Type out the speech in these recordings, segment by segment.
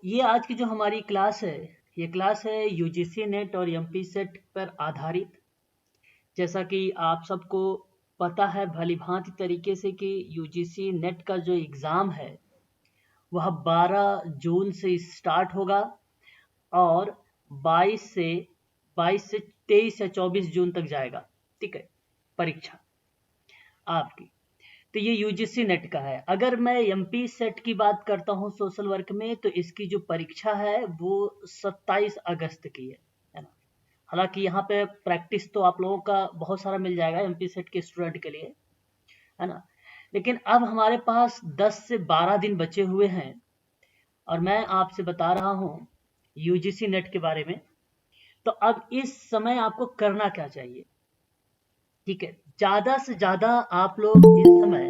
ये आज की जो हमारी क्लास है, ये क्लास है यूजीसी नेट और एमपी सेट पर आधारित। जैसा कि आप सबको पता है भली भांति तरीके से कि यूजीसी नेट का जो एग्ज़ाम है वह 12 जून से स्टार्ट होगा और 22 से 23 या 24 जून तक जाएगा। ठीक है, परीक्षा आपकी। तो ये यूजीसी नेट का है। अगर मैं एमपी सेट की बात करता हूँ सोशल वर्क में, तो इसकी जो परीक्षा है वो 27 अगस्त की है ना। हालांकि यहाँ पे प्रैक्टिस तो आप लोगों का बहुत सारा मिल जाएगा एमपी सेट के स्टूडेंट के लिए, है ना। लेकिन अब हमारे पास 10 से 12 दिन बचे हुए हैं और मैं आपसे बता रहा हूँ यूजीसी नेट के बारे में। तो अब इस समय आपको करना क्या चाहिए? ठीक है, ज़्यादा से ज़्यादा आप लोग इस समय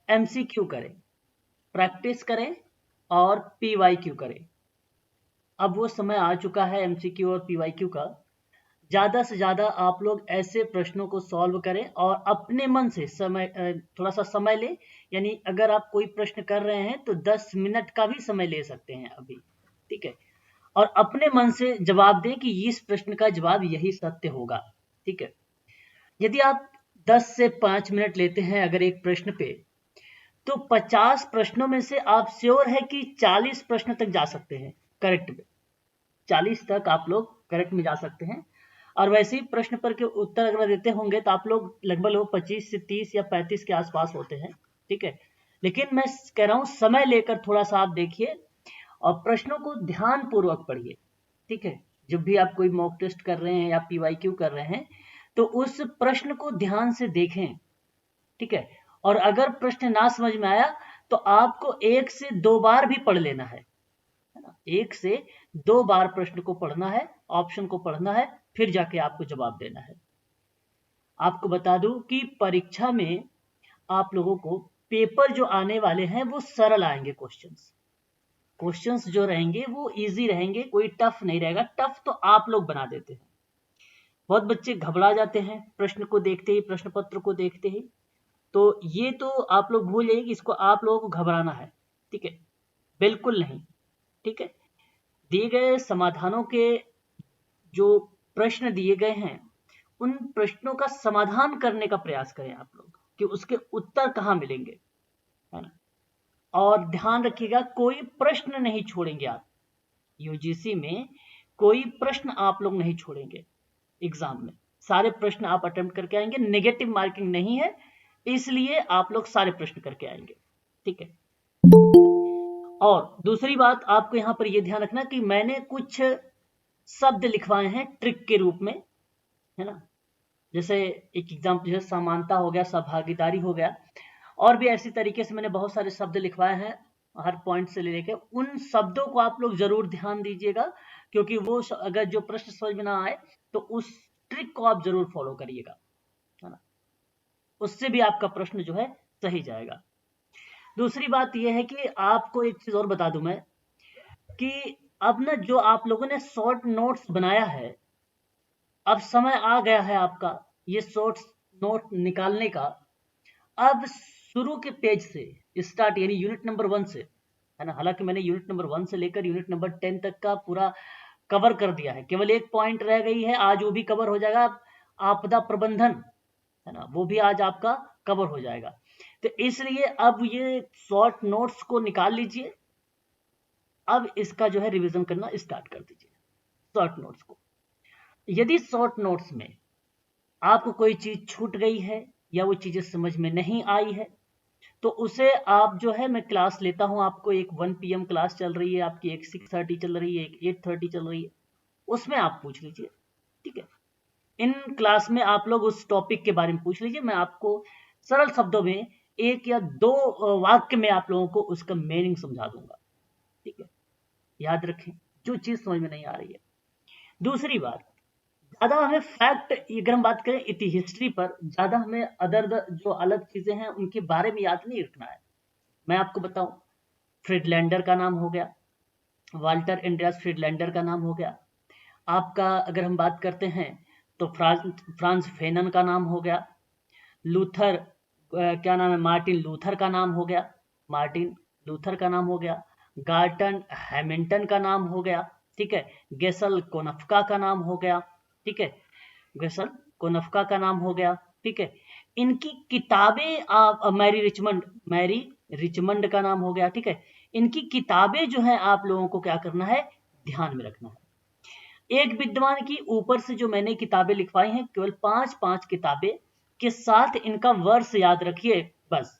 एमसीक्यू करें, प्रैक्टिस करें और पीवाईक्यू करें। अब वो समय आ चुका है एमसीक्यू और पीवाईक्यू का। ज़्यादा से ज़्यादा आप लोग ऐसे प्रश्नों को सॉल्व करें और अपने मन से थोड़ा सा समय लें। यानी अगर आप कोई प्रश्न कर रहे हैं तो 10 मिनट का भी समय ले सकते हैं अभी। ठीक है, और अपने मन से जवाब दें कि इस प्रश्न का जवाब यही सत्य होगा। ठीक है, यदि आप 10 से 5 मिनट लेते हैं अगर एक प्रश्न पे, तो 50 प्रश्नों में से आप श्योर है कि 40 प्रश्न तक जा सकते हैं करेक्ट में। 40 तक आप लोग करेक्ट में जा सकते हैं। और वैसे ही प्रश्न पर के उत्तर अगर देते होंगे तो आप लोग लगभग 25 से 30 या 35 के आसपास होते हैं। ठीक है, लेकिन मैं कह रहा हूं समय लेकर थोड़ा सा आप देखिए और प्रश्नों को ध्यान पूर्वक पढ़िए। ठीक है, जब भी आप कोई मॉक टेस्ट कर रहे हैं या पीवाईक्यू कर रहे हैं तो उस प्रश्न को ध्यान से देखें। ठीक है, और अगर प्रश्न ना समझ में आया तो आपको 1 से 2 बार भी पढ़ लेना है ना। 1 से 2 बार प्रश्न को पढ़ना है, ऑप्शन को पढ़ना है, फिर जाके आपको जवाब देना है। आपको बता दूं कि परीक्षा में आप लोगों को पेपर जो आने वाले हैं वो सरल आएंगे। क्वेश्चंस जो रहेंगे वो इजी रहेंगे, कोई टफ नहीं रहेगा। टफ तो आप लोग बना देते हैं। बहुत बच्चे घबरा जाते हैं प्रश्न को देखते ही, प्रश्न पत्र को देखते ही। तो ये तो आप लोग भूल जाइए कि इसको आप लोगों को घबराना है। ठीक है, बिल्कुल नहीं। ठीक है, दिए गए समाधानों के जो प्रश्न दिए गए हैं उन प्रश्नों का समाधान करने का प्रयास करें आप लोग कि उसके उत्तर कहाँ मिलेंगे, है ना। और ध्यान रखिएगा कोई प्रश्न नहीं छोड़ेंगे आप। यूजीसी में कोई प्रश्न आप लोग नहीं छोड़ेंगे। एग्जाम में सारे प्रश्न आप अटेम्प्ट करके आएंगे। नेगेटिव मार्किंग नहीं है, इसलिए आप लोग सारे प्रश्न करके आएंगे। ठीक है, और दूसरी बात आपको यहां पर यह ध्यान रखना कि मैंने कुछ शब्द लिखवाए हैं ट्रिक के रूप में, है ना। जैसे एक एग्जाम्पल जैसे समानता हो गया, सहभागीदारी हो गया, और भी ऐसी तरीके से मैंने बहुत सारे शब्द लिखवाए हैं हर पॉइंट से लेके। उन शब्दों को आप लोग जरूर ध्यान दीजिएगा, क्योंकि वो अगर जो प्रश्न समझ में ना आए तो उस ट्रिक को आप जरूर फॉलो करिएगा, है ना। उससे भी आपका प्रश्न जो है सही जाएगा। दूसरी बात यह है कि आपको एक चीज और बता दूं मैं कि अब ना जो आप लोगों ने शॉर्ट नोट्स बनाया है, अब समय आ गया है आपका ये शॉर्ट नोट निकालने का। अब शुरू के पेज से स्टार्ट, यानी यूनिट नंबर 1 से, है ना। हालांकि मैंने यूनिट नंबर 1 से लेकर यूनिट नंबर 10 तक का पूरा कवर कर दिया है, केवल एक पॉइंट रह गई है, आज वो भी कवर हो जाएगा। आपदा प्रबंधन, है ना, वो भी आज आपका कवर हो जाएगा। तो इसलिए अब ये शॉर्ट नोट्स को निकाल लीजिए। अब इसका जो है रिवीजन करना स्टार्ट कर दीजिए शॉर्ट नोट्स को। यदि शॉर्ट नोट्स में आपको कोई चीज छूट गई है या वो चीजें समझ में नहीं आई है तो उसे आप जो है, मैं क्लास लेता हूं आपको, एक 1 PM क्लास चल रही है आपकी, एक 6:30 चल रही है, एक 8:30 चल रही है, उसमें आप पूछ लीजिए। ठीक है, इन क्लास में आप लोग उस टॉपिक के बारे में पूछ लीजिए। मैं आपको सरल शब्दों में 1 या 2 वाक्य में आप लोगों को उसका मीनिंग समझा दूंगा। ठीक है, याद रखें जो चीज समझ में नहीं आ रही है। दूसरी बात, ज्यादा हमें फैक्ट, अगर हम बात करें हिस्ट्री पर, ज्यादा हमें अदर जो अलग चीजें हैं उनके बारे में याद नहीं रखना है। मैं आपको बताऊं, फ्रीडलैंडर का नाम हो गया, वाल्टर एंड्रियास फ्रीडलैंडर का नाम हो गया आपका। अगर हम बात करते हैं तो फ्रांस फेनन का नाम हो गया। लूथर, क्या नाम है, मार्टिन लूथर का नाम हो गया, मार्टिन लूथर का नाम हो गया। गार्टन हैमिल्टन का नाम हो गया, ठीक है, गेसल कोनफ्का का नाम हो गया, ठीक है, गेसल कोनफ्का का नाम हो गया, ठीक है। इनकी किताबें आप मैरी रिचमंड का नाम हो गया, ठीक है। इनकी किताबें जो है आप लोगों को क्या करना है, ध्यान में रखना है। एक विद्वान की ऊपर से जो मैंने किताबें लिखवाई हैं, केवल 5 किताबें के साथ इनका वर्ष याद रखिए, बस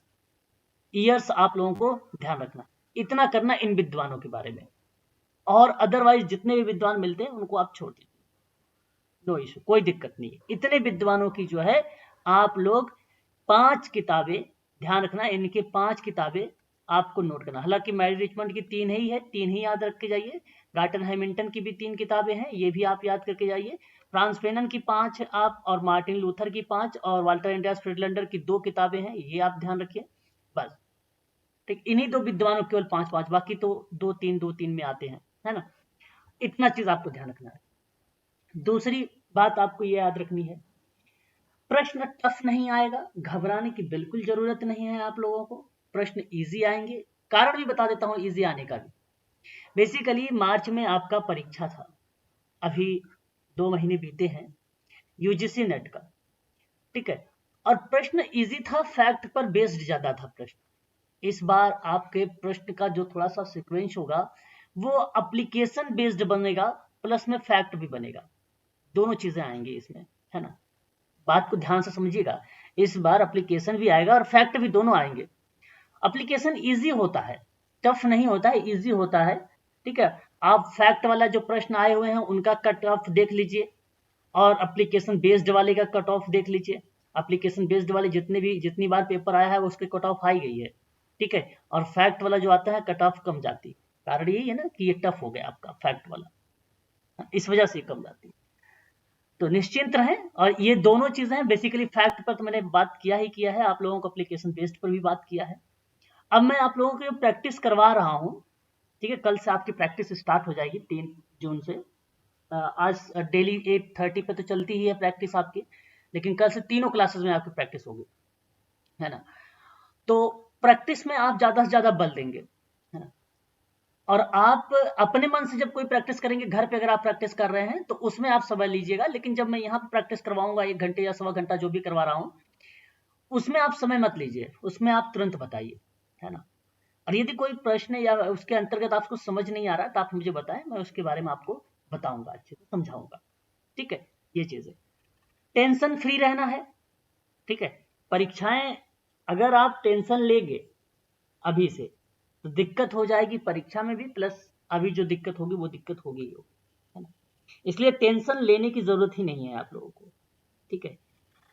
ईयर्स आप लोगों को ध्यान रखना, इतना करना इन विद्वानों के बारे में। और अदरवाइज जितने भी विद्वान मिलते हैं उनको आप छोड़ दीजिए, नो इशू, कोई दिक्कत नहीं है। इतने विद्वानों की जो है आप लोग 5 किताबें ध्यान रखना, इनके 5 किताबें आपको नोट करना। हालांकि मैरी रिचमंड की 3 ही है, 3 ही याद रख के जाइए। गार्टन हैमिल्टन की भी 3 किताबें हैं, ये भी आप याद करके जाइए। फ्रांस फेनन की 5 आप, और मार्टिन लूथर की 5, और वाल्टर एंड्रियास फ्रिडलैंडर की 2 किताबें हैं, ये आप ध्यान रखिए बस। ठीक, इन्हीं 2 विद्वानों केवल 5, बाकी तो 2-3 में आते हैं, है ना। इतना चीज आपको ध्यान रखना है। दूसरी बात आपको ये याद रखनी है, प्रश्न टफ नहीं आएगा, घबराने की बिल्कुल जरूरत नहीं है आप लोगों को, प्रश्न इजी आएंगे। कारण भी बता देता हूं इजी आने का भी। बेसिकली मार्च में आपका परीक्षा था, अभी 2 महीने बीते हैं, यूजीसी नेट का, ठीक है। और प्रश्न इजी था, फैक्ट पर बेस्ड ज्यादा था प्रश्न। इस बार आपके प्रश्न का जो थोड़ा सा सीक्वेंस होगा वो एप्लीकेशन बेस्ड बनेगा, प्लस में फैक्ट भी बनेगा, दोनों चीजें आएंगी इसमें, है ना। बात को ध्यान से समझिएगा, इस बार एप्लीकेशन भी आएगा और फैक्ट भी, दोनों आएंगे। एप्लीकेशन इजी होता है, टफ नहीं होता है, इजी होता है, ठीक है। आप फैक्ट वाला जो प्रश्न आए हुए हैं उनका कट ऑफ देख लीजिए, और एप्लीकेशन बेस्ड वाले का कट ऑफ देख लीजिए। एप्लीकेशन बेस्ड वाले जितनी बार पेपर आया है उसके कट ऑफ आई गई है, ठीक है। और फैक्ट वाला जो आता है कट ऑफ कम जाती है, कारण यही है ना कि ये टफ हो गया आपका फैक्ट वाला, इस वजह से कम जाती है। तो निश्चिंत रहें, और ये दोनों चीजें हैं। बेसिकली फैक्ट पर तो मैंने बात किया ही किया है, आप लोगों को एप्लीकेशन बेस्ड पर भी बात किया है। अब मैं आप लोगों को प्रैक्टिस करवा रहा हूँ, ठीक है। कल से आपकी प्रैक्टिस स्टार्ट हो जाएगी 3 जून से। आज डेली 8:30 पे तो चलती ही है प्रैक्टिस आपकी, लेकिन कल से तीनों क्लासेस में आपकी प्रैक्टिस होगी, है ना। तो प्रैक्टिस में आप ज्यादा से ज्यादा बल देंगे, है ना। और आप अपने मन से जब कोई प्रैक्टिस करेंगे, घर पे अगर आप प्रैक्टिस कर रहे हैं तो उसमें आप समय लीजिएगा, लेकिन जब मैं यहाँ पे प्रैक्टिस करवाऊंगा 1 घंटे या सवा घंटा जो भी करवा रहा हूँ, उसमें आप समय मत लीजिए, उसमें आप तुरंत बताइए, है ना। और यदि कोई प्रश्न या उसके अंतर्गत आपको समझ नहीं आ रहा तो आप मुझे बताएं, मैं उसके बारे में आपको बताऊंगा, अच्छे से समझाऊंगा, ठीक है। ये चीज है, टेंशन फ्री रहना है, ठीक है। परीक्षाएं अगर आप टेंशन लेंगे अभी से तो दिक्कत हो जाएगी परीक्षा में भी, प्लस अभी जो दिक्कत होगी वो दिक्कत होगी ही होगी, है ना। इसलिए टेंशन लेने की जरूरत ही नहीं है आप लोगों को, ठीक है।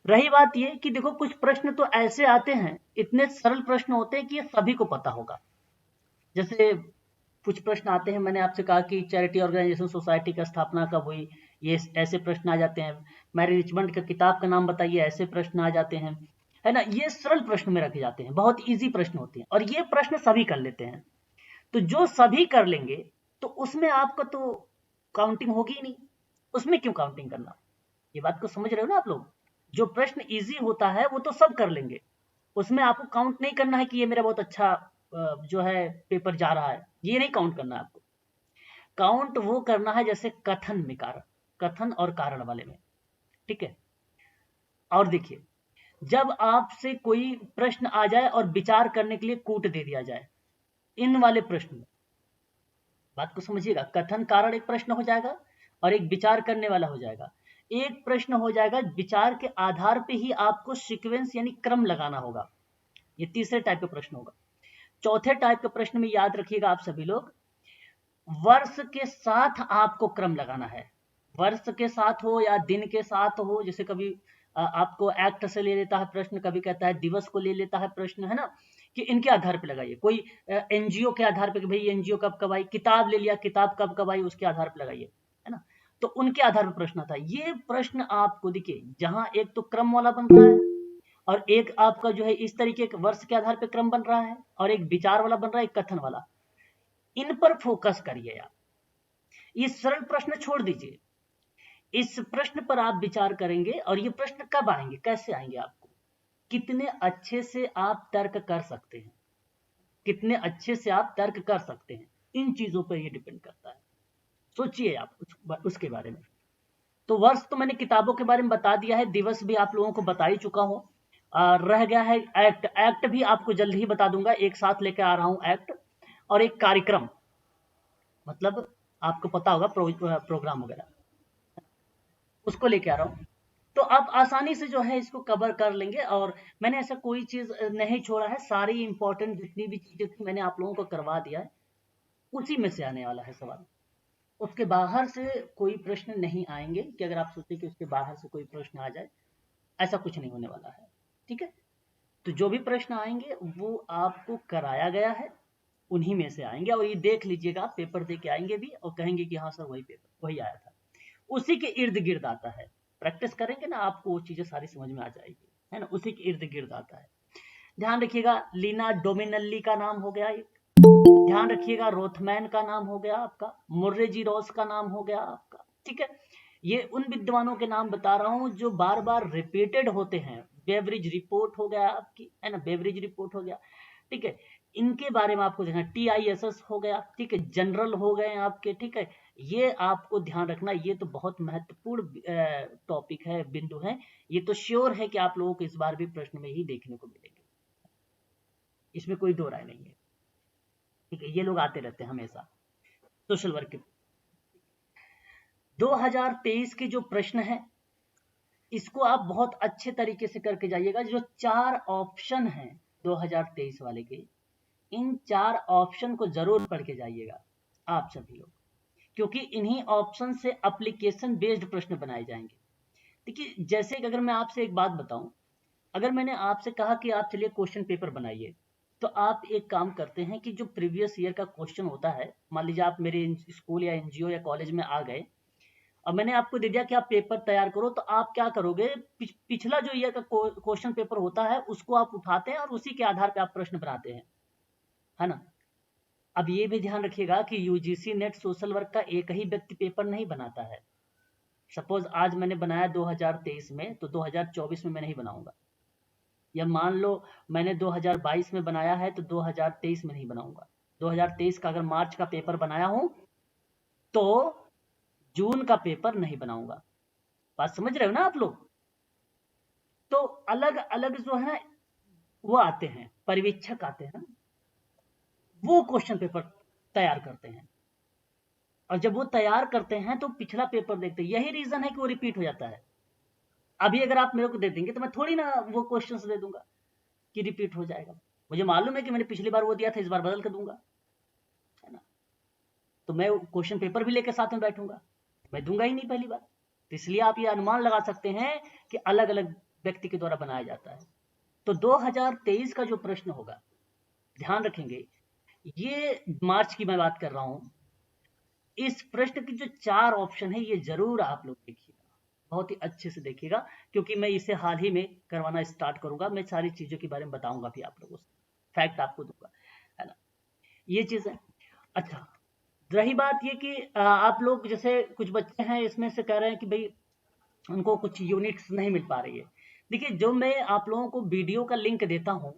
रही बात ये कि देखो कुछ प्रश्न तो ऐसे आते हैं, इतने सरल प्रश्न होते हैं कि ये सभी को पता होगा। जैसे कुछ प्रश्न आते हैं, मैंने आपसे कहा कि चैरिटी ऑर्गेनाइजेशन सोसाइटी की स्थापना कब हुई, ये ऐसे प्रश्न आ जाते हैं। मैरी रिचमंड का किताब का नाम बताइए, ऐसे प्रश्न आ जाते हैं, है ना। ये सरल प्रश्न में रखे जाते हैं, बहुत इजी प्रश्न होते हैं, और ये प्रश्न सभी कर लेते हैं। तो जो सभी कर लेंगे तो उसमें आपका तो काउंटिंग होगी ही नहीं, उसमें क्यों काउंटिंग करना। ये बात को समझ रहे हो ना आप लोग। जो प्रश्न इजी होता है वो तो सब कर लेंगे, उसमें आपको काउंट नहीं करना है कि ये मेरा बहुत अच्छा जो है पेपर जा रहा है, ये नहीं काउंट करना है आपको। काउंट वो करना है जैसे कथन में, कारण, कथन और कारण वाले में, ठीक है। और देखिए, जब आपसे कोई प्रश्न आ जाए और विचार करने के लिए कूट दे दिया जाए, इन वाले प्रश्न में बात को समझिएगा, कथन कारण एक प्रश्न हो जाएगा और एक विचार करने वाला हो जाएगा। एक प्रश्न हो जाएगा विचार के आधार पे ही आपको सीक्वेंस यानी क्रम लगाना होगा, ये तीसरे टाइप का प्रश्न होगा। चौथे टाइप के प्रश्न में याद रखिएगा आप सभी लोग, वर्ष के साथ आपको क्रम लगाना है। वर्ष के साथ हो या दिन के साथ हो, जैसे कभी आपको एक्ट से ले लेता है प्रश्न, कभी कहता है दिवस को ले लेता है प्रश्न, है ना, कि इनके आधार पे लगाइए। कोई एनजीओ के आधार पे कि भाई एनजीओ कब कब आई, किताब ले लिया, किताब कब कब आई, उसके आधार पे लगाइए, है ना। तो उनके आधार पर प्रश्न आता है। ये प्रश्न आपको देखिए, जहां एक तो क्रम वाला बन रहा है, और एक आपका जो है इस तरीके के वर्ष के आधार पर क्रम बन रहा है, और एक विचार वाला बन रहा है, एक कथन वाला। इन पर फोकस करिए आप, ये सरल प्रश्न छोड़ दीजिए, इस प्रश्न पर आप विचार करेंगे। और ये प्रश्न कब आएंगे, कैसे आएंगे, आपको कितने अच्छे से आप तर्क कर सकते हैं, कितने अच्छे से आप तर्क कर सकते हैं, इन चीजों पर ये डिपेंड करता है। सोचिए आप उसके बारे में। तो वर्ष तो मैंने किताबों के बारे में बता दिया है, दिवस भी आप लोगों को बता ही चुका हूँ। रह गया है एक्ट। एक्ट भी आपको जल्द ही बता दूंगा, एक साथ लेकर आ रहा हूँ एक्ट और एक कार्यक्रम, मतलब आपको पता होगा प्रोग्राम वगैरह, उसको लेके आ रहा हूँ। तो आप आसानी से जो है इसको कवर कर लेंगे। और मैंने ऐसा कोई चीज नहीं छोड़ा है, सारी इंपॉर्टेंट जितनी भी चीजें थी मैंने आप लोगों को करवा दिया है, उसी में से आने वाला है सवाल। उसके बाहर से कोई प्रश्न नहीं आएंगे कि अगर आप सोचें कि उसके बाहर से कोई प्रश्न आ जाए, ऐसा कुछ नहीं होने वाला है। ठीक है, तो जो भी प्रश्न आएंगे वो आपको कराया गया है, उन्हीं में से आएंगे। और ये देख लीजिएगा, पेपर दे के आएंगे भी और कहेंगे कि हाँ सर वही पेपर वही आया था, उसी के इर्द गिर्द आता है। प्रैक्टिस करेंगे ना, आपको वो चीजें सारी समझ में आ जाएगी, है ना, उसी के इर्द गिर्द आता है। ध्यान रखिएगा, लीना डोमिनल्ली का नाम हो गया एक, ध्यान रखिएगा रोथमैन का नाम हो गया आपका, मुर्रे जी रॉस का नाम हो गया आपका। ठीक है, ये उन विद्वानों के नाम बता रहा हूं जो बार बार रिपीटेड होते हैं। बेवरिज रिपोर्ट हो गया आपकी, है ना, बेवरिज रिपोर्ट हो गया। ठीक है, इनके बारे में आपको देखना। TISS हो गया, ठीक है, जनरल हो गए आपके। ठीक है, ये आपको ध्यान रखना, ये तो बहुत महत्वपूर्ण टॉपिक है, बिंदु है। ये तो श्योर है कि आप लोगों को इस बार भी प्रश्न में ही देखने को मिलेंगे, इसमें कोई दो राय नहीं है। ठीक है, ये लोग आते रहते हैं हमेशा सोशल वर्क के। 2023 के जो प्रश्न है, इसको आप बहुत अच्छे तरीके से करके जाइएगा। जो 4 ऑप्शन हैं 2023 वाले के, इन 4 ऑप्शन को जरूर पढ़ के जाइएगा आप सभी लोग, क्योंकि इन्हीं ऑप्शन से एप्लीकेशन बेस्ड प्रश्न बनाए जाएंगे। देखिए, जैसे कि अगर मैं आपसे एक बात बताऊं, अगर मैंने आपसे कहा कि आप चलिए क्वेश्चन पेपर बनाइए, तो आप एक काम करते हैं कि जो प्रीवियस ईयर का क्वेश्चन होता है, मान लीजिए आप मेरे स्कूल या NGO या कॉलेज में आ गए, अब मैंने आपको दे दिया कि आप पेपर तैयार करो, तो आप क्या करोगे, पिछला जो ईयर का क्वेश्चन पेपर होता है उसको आप उठाते हैं और उसी के आधार पर आप प्रश्न बनाते हैं, है ना। अब ये भी ध्यान रखिएगा कि UGC नेट सोशल वर्क का एक ही व्यक्ति पेपर नहीं बनाता है। सपोज आज मैंने बनाया 2023 में, तो 2024 में मैं नहीं बनाऊंगा। या मान लो मैंने 2022 में बनाया है तो 2023 में नहीं बनाऊंगा। 2023 का अगर मार्च का पेपर बनाया हूं तो जून का पेपर नहीं बनाऊंगा। बात समझ रहे हो ना आप लोग। तो अलग अलग जो है वो आते हैं, पर्यवेक्षक आते हैं, वो क्वेश्चन पेपर तैयार करते हैं। और जब वो तैयार करते हैं तो पिछला पेपर देखते हैं। यही रीजन है कि वो रिपीट हो जाता है। अभी अगर आप मेरे को दे देंगे तो मैं थोड़ी ना वो क्वेश्चंस दे दूंगा कि रिपीट हो जाएगा। मुझे मालूम है कि मैंने पिछली बार वो दिया था, इस बार बदल कर दूंगा, है ना। तो मैं क्वेश्चन पेपर भी लेकर साथ में बैठूंगा, मैं दूंगा ही नहीं पहली बार। तो इसलिए आप ये अनुमान लगा सकते हैं कि अलग अलग व्यक्ति के द्वारा बनाया जाता है। तो 2023 का जो प्रश्न होगा, ध्यान रखेंगे, ये मार्च की मैं बात कर रहा हूं। इस प्रश्न की जो 4 ऑप्शन है ये जरूर आप लोग देखिएगा, बहुत ही अच्छे से देखिएगा, क्योंकि मैं इसे हाल ही में करवाना स्टार्ट करूंगा। मैं सारी चीजों के बारे में बताऊंगा भी आप लोगों से, फैक्ट आपको दूंगा, है ना। ये चीज है। अच्छा, रही बात ये कि आप लोग जैसे कुछ बच्चे हैं इसमें से कह रहे हैं कि भाई उनको कुछ यूनिट्स नहीं मिल पा रही है। देखिए, जो मैं आप लोगों को वीडियो का लिंक देता हूं,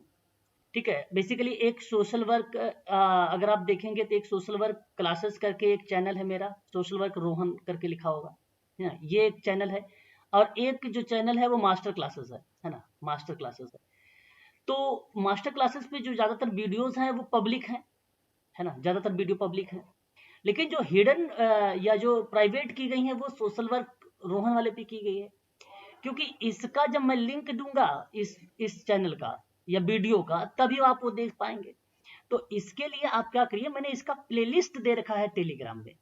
ठीक है, बेसिकली एक सोशल वर्क, अगर आप देखेंगे तो एक सोशल वर्क क्लासेस करके एक चैनल है मेरा, सोशल वर्क रोहन करके लिखा होगा, है ना, ये एक चैनल है। और एक जो चैनल है वो मास्टर क्लासेस है ना, मास्टर क्लासेस है। तो मास्टर क्लासेस पे जो ज्यादातर वीडियोस हैं वो पब्लिक हैं, है ना, ज्यादातर वीडियो पब्लिक है। लेकिन जो हिडन या जो प्राइवेट की गई है वो सोशल वर्क रोहन वाले पे की गई है। क्योंकि इसका जब मैं लिंक दूंगा इस चैनल का या वीडियो का, तभी आप वो देख पाएंगे। तो इसके लिए आप क्या करिए, मैंने इसका प्लेलिस्ट दे रखा है टेलीग्राम में,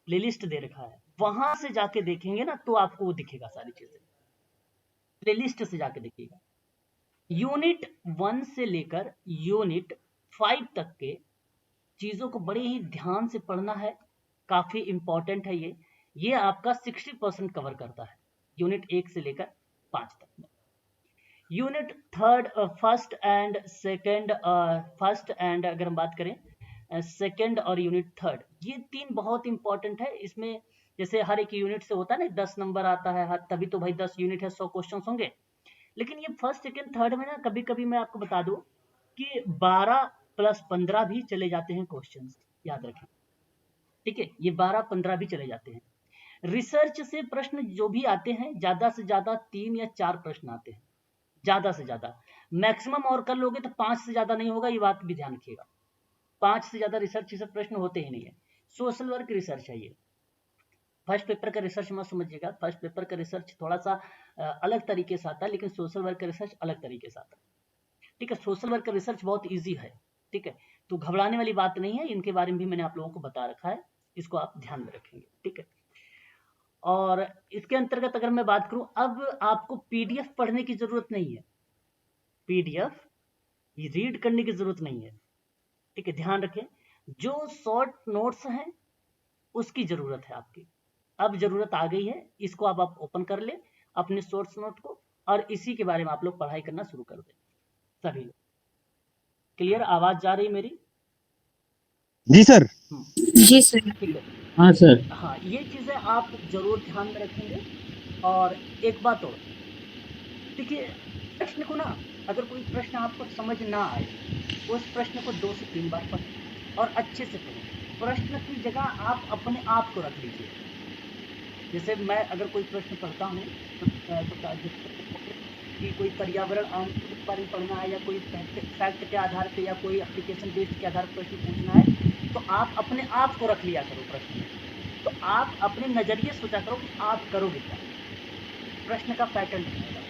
प्लेलिस्ट दे रखा है, वहां से जाके देखेंगे ना तो आपको वो दिखेगा सारी चीजें, प्लेलिस्ट से जाके देखिएगा। यूनिट 1 से लेकर यूनिट 5 तक के चीजों को बड़े ही ध्यान से पढ़ना है, काफी इंपॉर्टेंट है ये आपका 60% कवर करता है यूनिट 1 से लेकर 5 तक में। Unit third, first and second, first and अगर हम बात करें सेकंड और यूनिट थर्ड, ये 3 बहुत इंपॉर्टेंट है। इसमें जैसे हर एक यूनिट से होता है ना 10 नंबर आता है, तभी तो भाई 10 यूनिट है, 100 क्वेश्चन होंगे। लेकिन ये फर्स्ट सेकंड थर्ड में ना कभी कभी मैं आपको बता दूं कि 12 + 15 भी चले जाते हैं क्वेश्चन, याद रखें, ठीक है। ये 12-15 भी चले जाते हैं। रिसर्च से प्रश्न जो भी आते हैं ज्यादा से ज्यादा 3 या 4 प्रश्न आते हैं, ज्यादा से ज्यादा। मैक्सिमम और कर लोगे तो 5 से ज्यादा नहीं होगा, ये बात भी ध्यान रखिएगा। 5 से ज्यादा रिसर्च से प्रश्न होते ही नहीं है। सोशल वर्क रिसर्च है ये। फर्स्ट पेपर का रिसर्च मत समझिएगा, फर्स्ट पेपर का रिसर्च थोड़ा सा अलग तरीके से आता है, लेकिन सोशल वर्क का रिसर्च अलग तरीके से आता है, ठीक है। सोशल वर्क का रिसर्च बहुत ईजी है, ठीक है, तो घबराने वाली बात नहीं है। इनके बारे में भी मैंने आप लोगों को बता रखा है, इसको आप ध्यान में रखेंगे, ठीक है। और इसके अंतर्गत अगर मैं बात करूं, अब आपको पीडीएफ पढ़ने की जरूरत नहीं है, पीडीएफ रीड करने की जरूरत नहीं है, ठीक है, ध्यान रखें। जो शॉर्ट नोट्स हैं उसकी जरूरत है आपकी, अब जरूरत आ गई है। इसको अब आप ओपन कर ले अपने शॉर्ट्स नोट को, और इसी के बारे में आप लोग पढ़ाई करना शुरू कर दें सभी लोग। क्लियर? आवाज जा रही मेरी? जी सर। जी सर। ठीक है, हाँ सर। हाँ, ये चीजें आप जरूर ध्यान में रखेंगे। और एक बात और, देखिए, प्रश्न को ना, अगर कोई प्रश्न आपको समझ ना आए, उस प्रश्न को 2 से 3 बार पढ़ें और अच्छे से पढ़ें। प्रश्न की जगह आप अपने आप को रख लीजिए। जैसे मैं अगर कोई प्रश्न पढ़ता हूँ कि कोई पर्यावरण आंदोलन के बारे में पढ़ना है, या कोई फैक्ट के आधार पे, या कोई एप्लीकेशन बेस्ड के आधार पर प्रश्न पूछना है, तो आप अपने आप को रख लिया करो प्रश्न में। तो आप अपने नजरिए सोचा करो कि आप करोगे क्या, प्रश्न का पैटर्न बनेगा।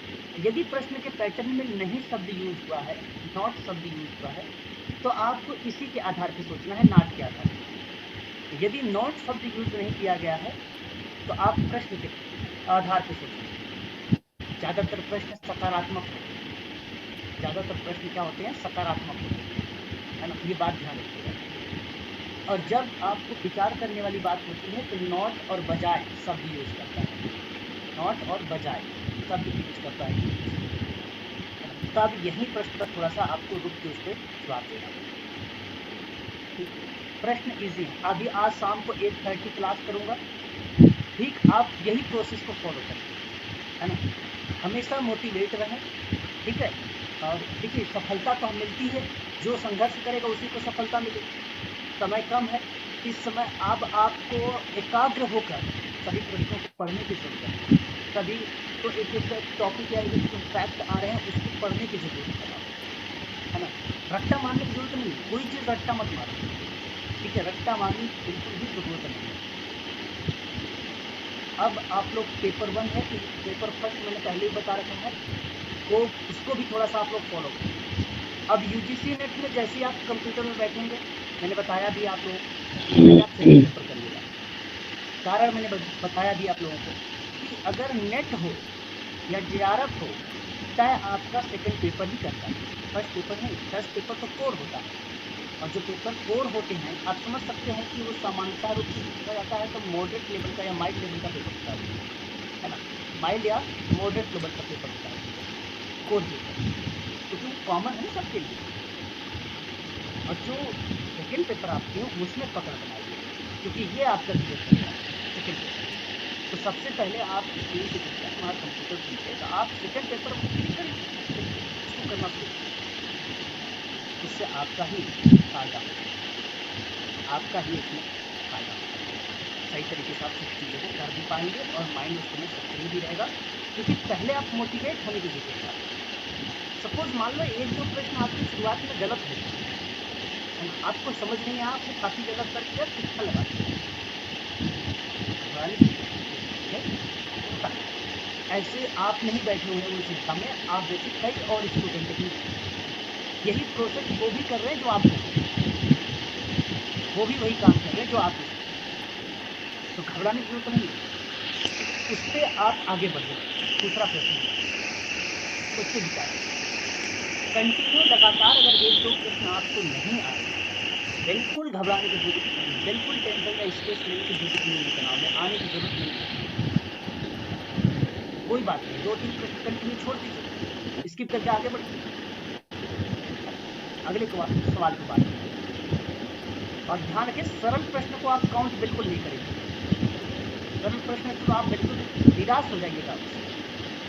यदि प्रश्न के पैटर्न में नहीं शब्द यूज हुआ है, नॉट शब्द यूज हुआ है, तो आपको इसी के आधार पर सोचना है, नॉट के आधार पर। यदि नॉट शब्द यूज नहीं किया गया है तो आप प्रश्न के आधार पर सोचें। ज्यादातर प्रश्न सकारात्मक होते हैं, ज्यादातर प्रश्न क्या होते हैं, सकारात्मक होते हैं, है ना, ये बात ध्यान रखिएगा। और जब आपको विचार करने वाली बात होती है तो नॉट और बजाय शब्द यूज करता है, नॉट और बजाय शब्द यूज करता है। तब यही प्रश्न पर थोड़ा सा आपको रुक के उस पर जवाब देना। प्रश्न इजी है। अभी आज शाम को 8:30 क्लास करूंगा, ठीक, आप यही प्रोसेस को फॉलो करें, है ना, हमेशा मोटिवेट रहें, ठीक है। और देखिए, सफलता तो मिलती है, जो संघर्ष करेगा उसी को सफलता मिलेगी। समय कम है, इस समय अब आपको एकाग्र होकर सभी प्रश्नों को पढ़ने की जरूरत है। सभी तो एक टॉपिक या एक फैक्ट आ रहे हैं उसको पढ़ने की जरूरत है ना, रट्टा मारने की जरूरत नहीं, कोई चीज़ रट्टा मत मारो, ठीक है, रट्टा मारने की बिल्कुल भी जरूरत नहीं है। अब आप लोग पेपर 1 है कि पेपर फर्स्ट मैंने पहले ही बता रखा है, वो उसको भी थोड़ा सा आप लोग फॉलो करें। अब यूजीसी नेट में जैसे ही आप कंप्यूटर में बैठेंगे, मैंने बताया भी आप लोग आप सेकंड पेपर करिएगा। कारण मैंने बताया भी आप लोगों को कि अगर नेट हो या जेआरएफ हो, चाहे आपका सेकंड पेपर ही करता है, फर्स्ट पेपर नहीं। फर्स्ट पेपर तो कोर होता है, और जो पेपर कोर होते हैं आप समझ सकते हैं कि वो सामान्यतः रूप से पूछा जाता है तो मॉडरेट लेवल का या माइल्ड लेवल का पेपर होता है ना, माइल्ड या मॉडरेट लेवल का पेपर होता है कोर पेपर, क्योंकि वो कॉमन है ना सबके लिए। और जो सेकेंड पेपर आपके हो उसमें पकड़ बनाइए, क्योंकि ये आपका सेकेंड पेपर। तो सबसे पहले आप स्क्रीन से हमारा कंप्यूटर सीखे, तो आप सेकेंड पेपर को क्लिक करिए, इसको करना शुरू, इससे आपका ही फायदा होगा, आपका ही इसमें फायदा होगा। सही तरीके से आप सब चीज़ों को कर भी पाएंगे और माइंड उसमें सक्रिय भी रहेगा, क्योंकि पहले आप मोटिवेट होने की जरूरत है। सपोज मान लो एक दो प्रश्न आपकी शुरुआत में गलत हो, आपको समझ नहीं आया, आपने काफ़ी गलत कर दिया, शिक्षा लगा दिया, ऐसे आप नहीं बैठे हुए उस शिक्षा में, आप जैसे कई और स्टूडेंट भी यही प्रोसेस वो भी कर रहे हैं जो आप कर रहे हैं, वो भी वही काम कर रहे हैं जो आप, तो घबराने की जरूरत नहीं है, उस पर आप आगे बढ़े। दूसरा प्रश्न उससे विचार कंटिन्यू लगातार, अगर एक दो प्रश्न आपको नहीं आए, बिल्कुल घबराने की जरूरत नहीं, बिल्कुल टेंशन का स्ट्रेस लेने की जरूरत नहीं है, तनाव में आने की जरूरत नहीं है, कोई बात नहीं। 2-3 प्रश्न कंटिन्यू छोड़ दीजिए, स्किप करके आगे बढ़िए अगले सवाल की बात। और ध्यान रखें, सरल प्रश्न को आप काउंट बिल्कुल नहीं करेंगे, सरल प्रश्न तो आप बिल्कुल निराश हो जाइएगा,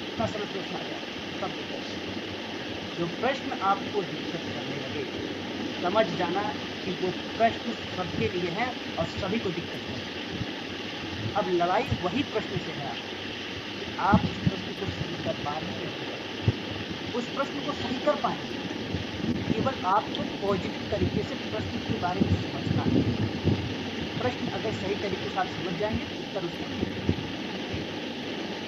इतना सरल प्रश्न आ जाए। सब जो प्रश्न आपको दिक्कत करने लगे समझ जाना कि वो प्रश्न सबके लिए है और सभी को दिक्कत है। अब लड़ाई वही प्रश्न से है कि आप उस प्रश्न को सही कर पा रहे हैं, उस प्रश्न को सही कर पाएंगे। केवल आपको पॉजिटिव तरीके से प्रश्न के बारे में समझना है। प्रश्न अगर सही तरीके से आप समझ जाएंगे तो उत्तर उसका,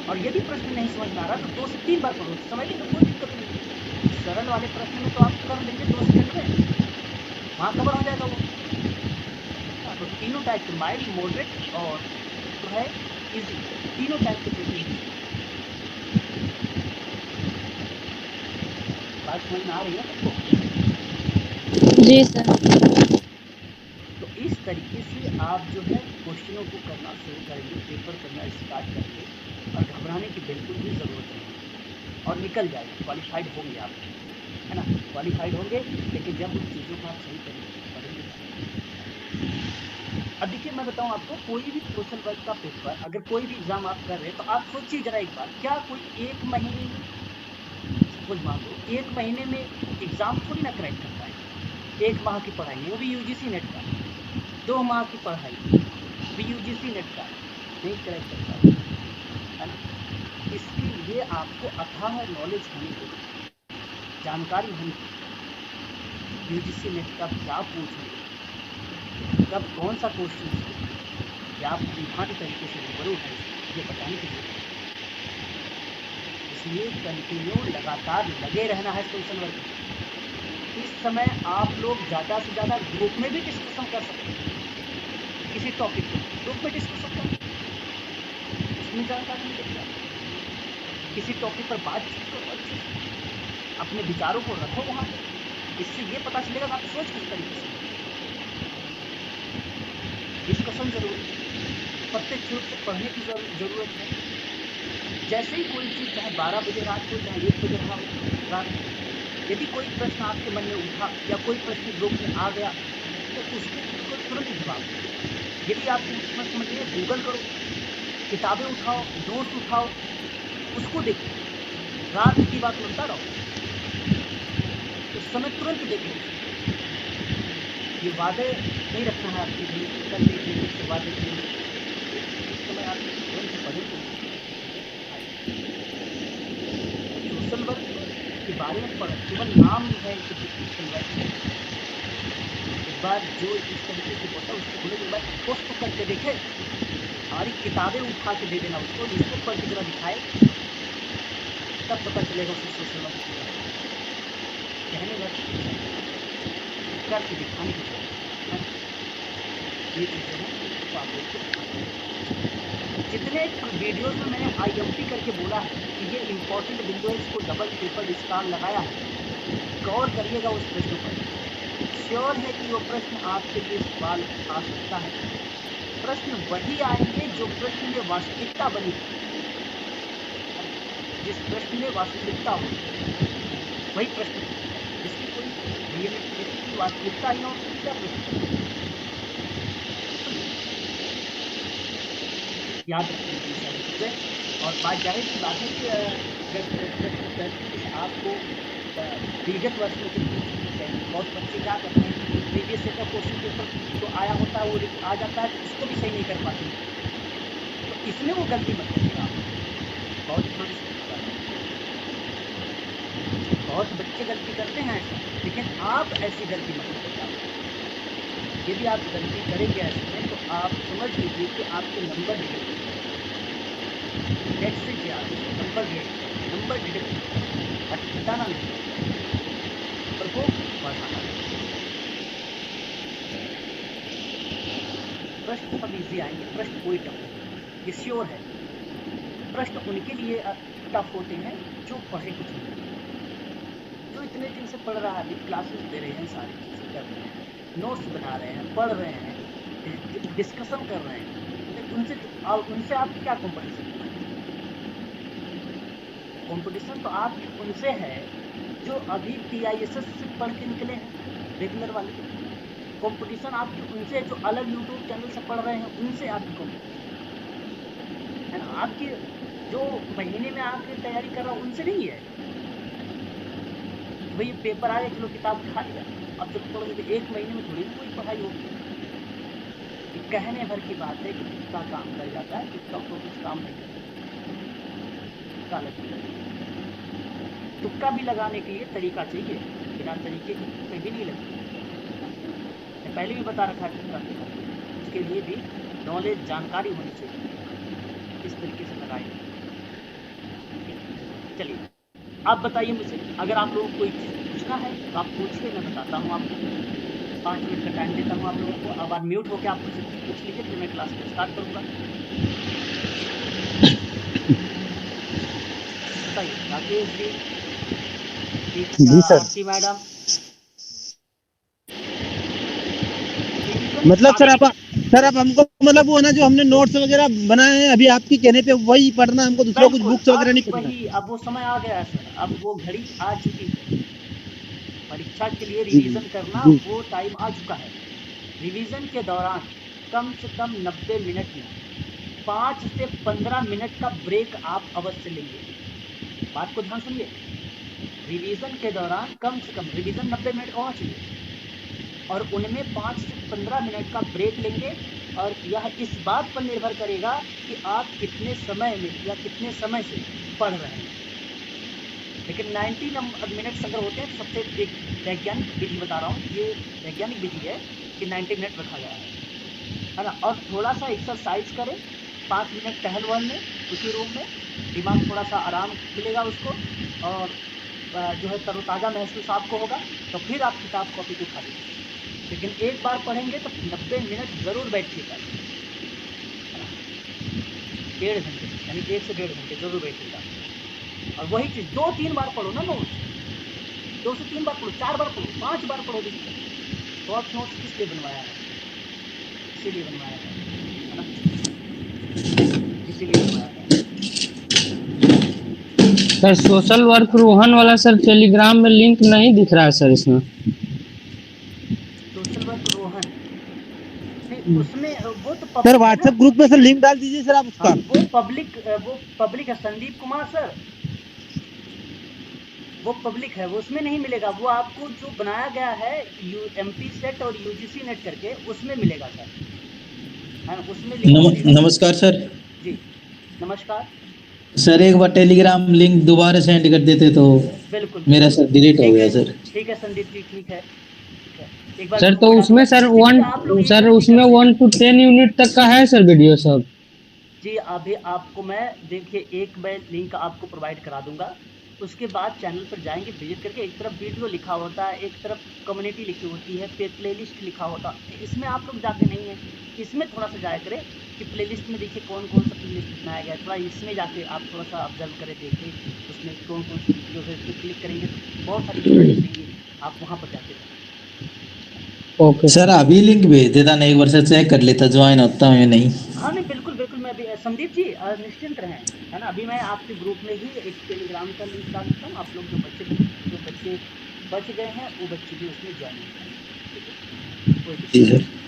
और यदि प्रश्न नहीं समझ में आ रहा तो 2 से 3 बार पढ़ो, समझ लेंगे, कोई दिक्कत नहीं। सरल वाले प्रश्न में तो आप कर लेंगे 2 सेकंड में, वहाँ कवर हो जाएगा वो। तो तीनों टाइप के माइल्ड, मॉडरेट और जो है इजी, तीनों टाइप के प्रश्न। बात समझ में आ रही है आपको? जी सर। तो इस तरीके से आप जो है क्वेश्चनों को करना शुरू करेंगे, पेपर करना स्टार्ट करेंगे, और घबराने की बिल्कुल भी ज़रूरत नहीं, और निकल जाएगा, क्वालिफाइड होंगे आप, है ना, क्वालिफाइड होंगे। लेकिन जब उन चीज़ों को आप सही तरीके से पढ़ेंगे। अब देखिए मैं बताऊं आपको, कोई भी सोशल वर्क का पेपर, अगर कोई भी एग्ज़ाम आप कर रहे हैं तो आप सोचिए जरा एक बार, क्या कोई 1 महीने में, सपोज मान लो 1 महीने में एग्ज़ाम थोड़ी ना क्रैक करता है। 1 माह की पढ़ाई है, वो भी यूजीसी नेट का, 2 माह की पढ़ाई भी यूजीसी नेट का, नहीं क्रैक करता है ना। इसके लिए आपको अथाह नॉलेज होनी चाहिए, जानकारी होनी चाहिए, यूजीसी नेट का क्या पूछेंगे, कब कौन सा क्वेश्चन या आप विभाग तरीके से रूबरू है, ये बताने की जरूरत है। इसलिए कंटिन्यू लगातार लगे रहना है सोशल वर्क में। इस समय आप लोग ज़्यादा से ज़्यादा ग्रुप में भी डिस्कशन कर सकते हैं, किसी टॉपिक को ग्रुप में डिस्कशन करें, इसमें जानकारी मिलेगी आपको। किसी टॉपिक पर बातचीत करो, अच्छे से अपने विचारों को रखो वहाँ पर, इससे ये पता चलेगा आप सोच किस तरीके से। डिस्कशन जरूरी है, प्रत्यक्ष रूप से पढ़ने की जरूरत है। जैसे ही कोई चीज़, चाहे 12 बजे रात को, चाहे 1 बजे रात, यदि कोई प्रश्न आपके मन में उठा या कोई प्रश्न ग्रुप में आ गया तो उसको तुरंत जवाब दो। यदि आप उसमें समझ लिए, गूगल करो, किताबें उठाओ, नोट्स उठाओ, उसको देखो, रात की बात बनता रहो, उस समय तुरंत देखो। ये वादे नहीं रखना है आपके लिए, कल देखिए इसके वादे इस समय आप तुरंत पढ़ेंगे। सोशल वर्क के बारे में पढ़, केवल नाम है कि सोशल वर्क। एक बार जो इस तरीके से बोलता है उसको बोले, एक बार पोस्ट करके देखे, सारी किताबें उठा के दे देना उसको, जिसको पढ़ के जरा दिखाए, तब पता चलेगा उसको सोशल वर्क कहने लगे, करके दिखाने की जरूरत है। ये चीज़ें हैं तो आप लोग जितने वीडियोस में मैंने IMP करके बोला है कि ये इंपॉर्टेंट बिंदु है, इसको डबल ट्रिपल स्टार लगाया है, गौर करिएगा उस प्रश्न पर। श्योर है कि वो प्रश्न आपके लिए सवाल आ सकता है। प्रश्न वही आएंगे जो प्रश्न में वास्तविकता बनी, जिस प्रश्न में वास्तविकता हो वही प्रश्न, जिसकी कोई वास्तविकता ही ना हो क्या प्रश्न। याद रखने की सारी चीज़ें। और बात जाहिर सी बात है कि आपको विगत वर्ष में बहुत बच्चे क्या करते हैं, previous set of question paper जो आया होता है वो आ जाता है, तो उसको भी सही नहीं कर पाते, तो इसमें वो गलती मत करिएगा। बहुत बच्चे गलती करते हैं ऐसा, लेकिन आप ऐसी गलती मत करिएगा। यदि आप गलती करेंगे ऐसे में तो आप समझ लीजिए कि आपके नंबर डिडक्ट से क्या नंबर डिडक्ट हटाना नहीं, नंबर को बढ़ाना। प्रश्न सब इजी आएंगे, प्रश्न कोई टफ नहीं, ये श्योर है। प्रश्न उनके लिए टफ होते हैं जो पढ़े कुछ नहीं, जो इतने दिन से पढ़ रहा है, क्लासेस दे रहे हैं, सारी चीज़ें कर रहे हैं, नोट्स बना रहे हैं, पढ़ रहे हैं, डिस्कशन कर रहे हैं, उनसे आप क्या कंपटीशन? कंपटीशन तो आपकी उनसे है जो अभी TISS से पढ़ के निकले हैं, रेगुलर वाले। कंपटीशन आपकी उनसे जो अलग यूट्यूब चैनल से पढ़ रहे हैं, उनसे आपकी कंपटीशन है ना। आपकी जो महीने में आपकी तैयारी कर रहा हूँ उनसे नहीं है। भाई पेपर आ गया, चलो किताब उठा लिया, अब जब पढ़ोगे तो एक महीने में थोड़ी कोई पढ़ाई होगी। ये कहने भर की बात है कि तुक्का काम कर जाता है, तुक्का तो कुछ काम नहीं करता, तुक्का लगता है। तुक्का भी लगाने के लिए तरीका चाहिए, बिना तरीके के तुक्के भी नहीं लगते। मैंने पहले भी बता रखा है तुक्का क्या है, उसके लिए भी नॉलेज जानकारी होनी चाहिए, किस तरीके से लगाएं। चलिए आप बताइए मुझे, अगर आप लोगों को कोई चीज़ पूछना है तो आप पूछिए, मैं बताता हूँ आपको। 5 मिनट का टाइम देता हूँ आप लोगों को। अब आप म्यूट होकर आप मुझसे पूछ लीजिए, फिर मैं क्लास को स्टार्ट करूँगा। बताइए राकेश जी सर। आरती मैडम। मतलब सर आप हमको मतलब वो ना जो हमने नोट्स वगैरह बनाए हैं अभी आपके कहने पे वही पढ़ना हमको, दूसरा कुछ बिल्कुल, बुक्स वगैरह अब नहीं पढ़ना। वही, अब वो समय आ गया है सर, अब वो घड़ी आ चुकी है। परीक्षा के लिए जी रिवीजन करना जी वो टाइम आ चुका है। रिवीजन के दौरान कम से कम 90 मिनट में 5 से 15 मिनट का ब्रेक आप अवश्य लेंगे। बात को ध्यान सुनिए, रिवीजन के दौरान कम से कम, रिवीजन 90 मिनट का होना चाहिए और उनमें 5 से 15 मिनट का ब्रेक लेंगे। और यह इस बात पर निर्भर करेगा कि आप कितने समय में या कितने समय से पढ़ रहे हैं। लेकिन 90 मिनट्स अगर होते हैं तो सबसे एक वैज्ञानिक विधि बता रहा हूँ, ये वैज्ञानिक विधि है कि 90 मिनट रखा गया है ना। और थोड़ा सा एक्सरसाइज करें, 5 मिनट टहल वहल लें उसी रूम में, दिमाग थोड़ा सा आराम मिलेगा उसको, और जो है तरोताज़ा महसूस आपको होगा, तो फिर आप किताब कॉपी को उठा लीजिए। लेकिन एक बार पढ़ेंगे तो 90 मिनट ज़रूर बैठिएगा, 1.5 घंटे, यानी 1 से 1.5 घंटे ज़रूर बैठिएगा। और वही चीज़ 2-3 बार पढ़ो ना नोट्स, 2 से 3 बार पढ़ो, 4 बार पढ़ो, 5 बार पढ़ो दिन में। शॉर्ट नोट्स किस लिए बनवाया है? इसीलिए बनवाया है ना, इसीलिए बनवाया है। सर सोशल वर्क रोहन वाला सर टेलीग्राम में लिंक नहीं दिख रहा है सर इसमें। सोशल वर्क रोहन नहीं, उसमें वो तो सर पब्लिक है ना। व्हाट्सएप ग्रुप में सर लिंक डाल दीजिए सर आप हाँ, उसका। वो पब्लिक है, संदीप कुमार सर, वो पब्लिक है, वो उसमें नहीं मिलेगा। वो आपको जो बनाया गया है एमपी सेट और यूजीसी नेट करके, उसमें मिलेगा सर, है ना, उसमें लिंक मिलेगा। नमस्कार सर। जी नमस्कार। सर एक बार टेलीग्राम लिंक दोबारा सेंड कर देते तो बिल्कुल मेरा बिल्कुल, सर डिलीट हो गया सर। ठीक है संदीप जी, ठीक है, ठीक है, एक बार सर ग्रुप तो में उसमें डालूंगा। सर देखिए आप लोग एक सर गलती उसमें करते हैं। 1 to 10 यूनिट तक का है सर वीडियो सब। जी अभी आपको मैं, देखिए एक मैं लिंक आपको प्रोवाइड करा दूंगा, उसके बाद चैनल पर जाएंगे, विजिट करके, एक तरफ वीडियो लिखा होता है, एक तरफ कम्युनिटी लिखी होती है, फिर प्लेलिस्ट लिखा होता है। इसमें आप लोग जाते नहीं हैं, इसमें थोड़ा सा जाया करें कि प्लेलिस्ट में देखिए कौन कौन सा प्लेलिस्ट बनाया गया है, थोड़ा इसमें जाके आप थोड़ा सा ऑब्जर्व करें, देखें उसमें कौन कौन सी वीडियो है। इस पर क्लिक करेंगे तो बहुत सारी वीडियो मिलेंगी, आप वहाँ पर जाके ओके सर अभी लिंक भेज देता ना, एक बार से चेक कर लेता, ज्वाइन होता हूँ या नहीं। हाँ नहीं बिल्कुल बिल्कुल, मैं अभी संदीप जी निश्चिंत रहें, है ना। अभी मैं आपके ग्रुप में ही एक टेलीग्राम का लिंक डाल देता हूँ, आप लोग जो बच्चे बच गए हैं वो बच्चे भी उसमें ज्वाइन हो जाएंगे, ठीक है, कोई जी दिक्कत सर। नहीं।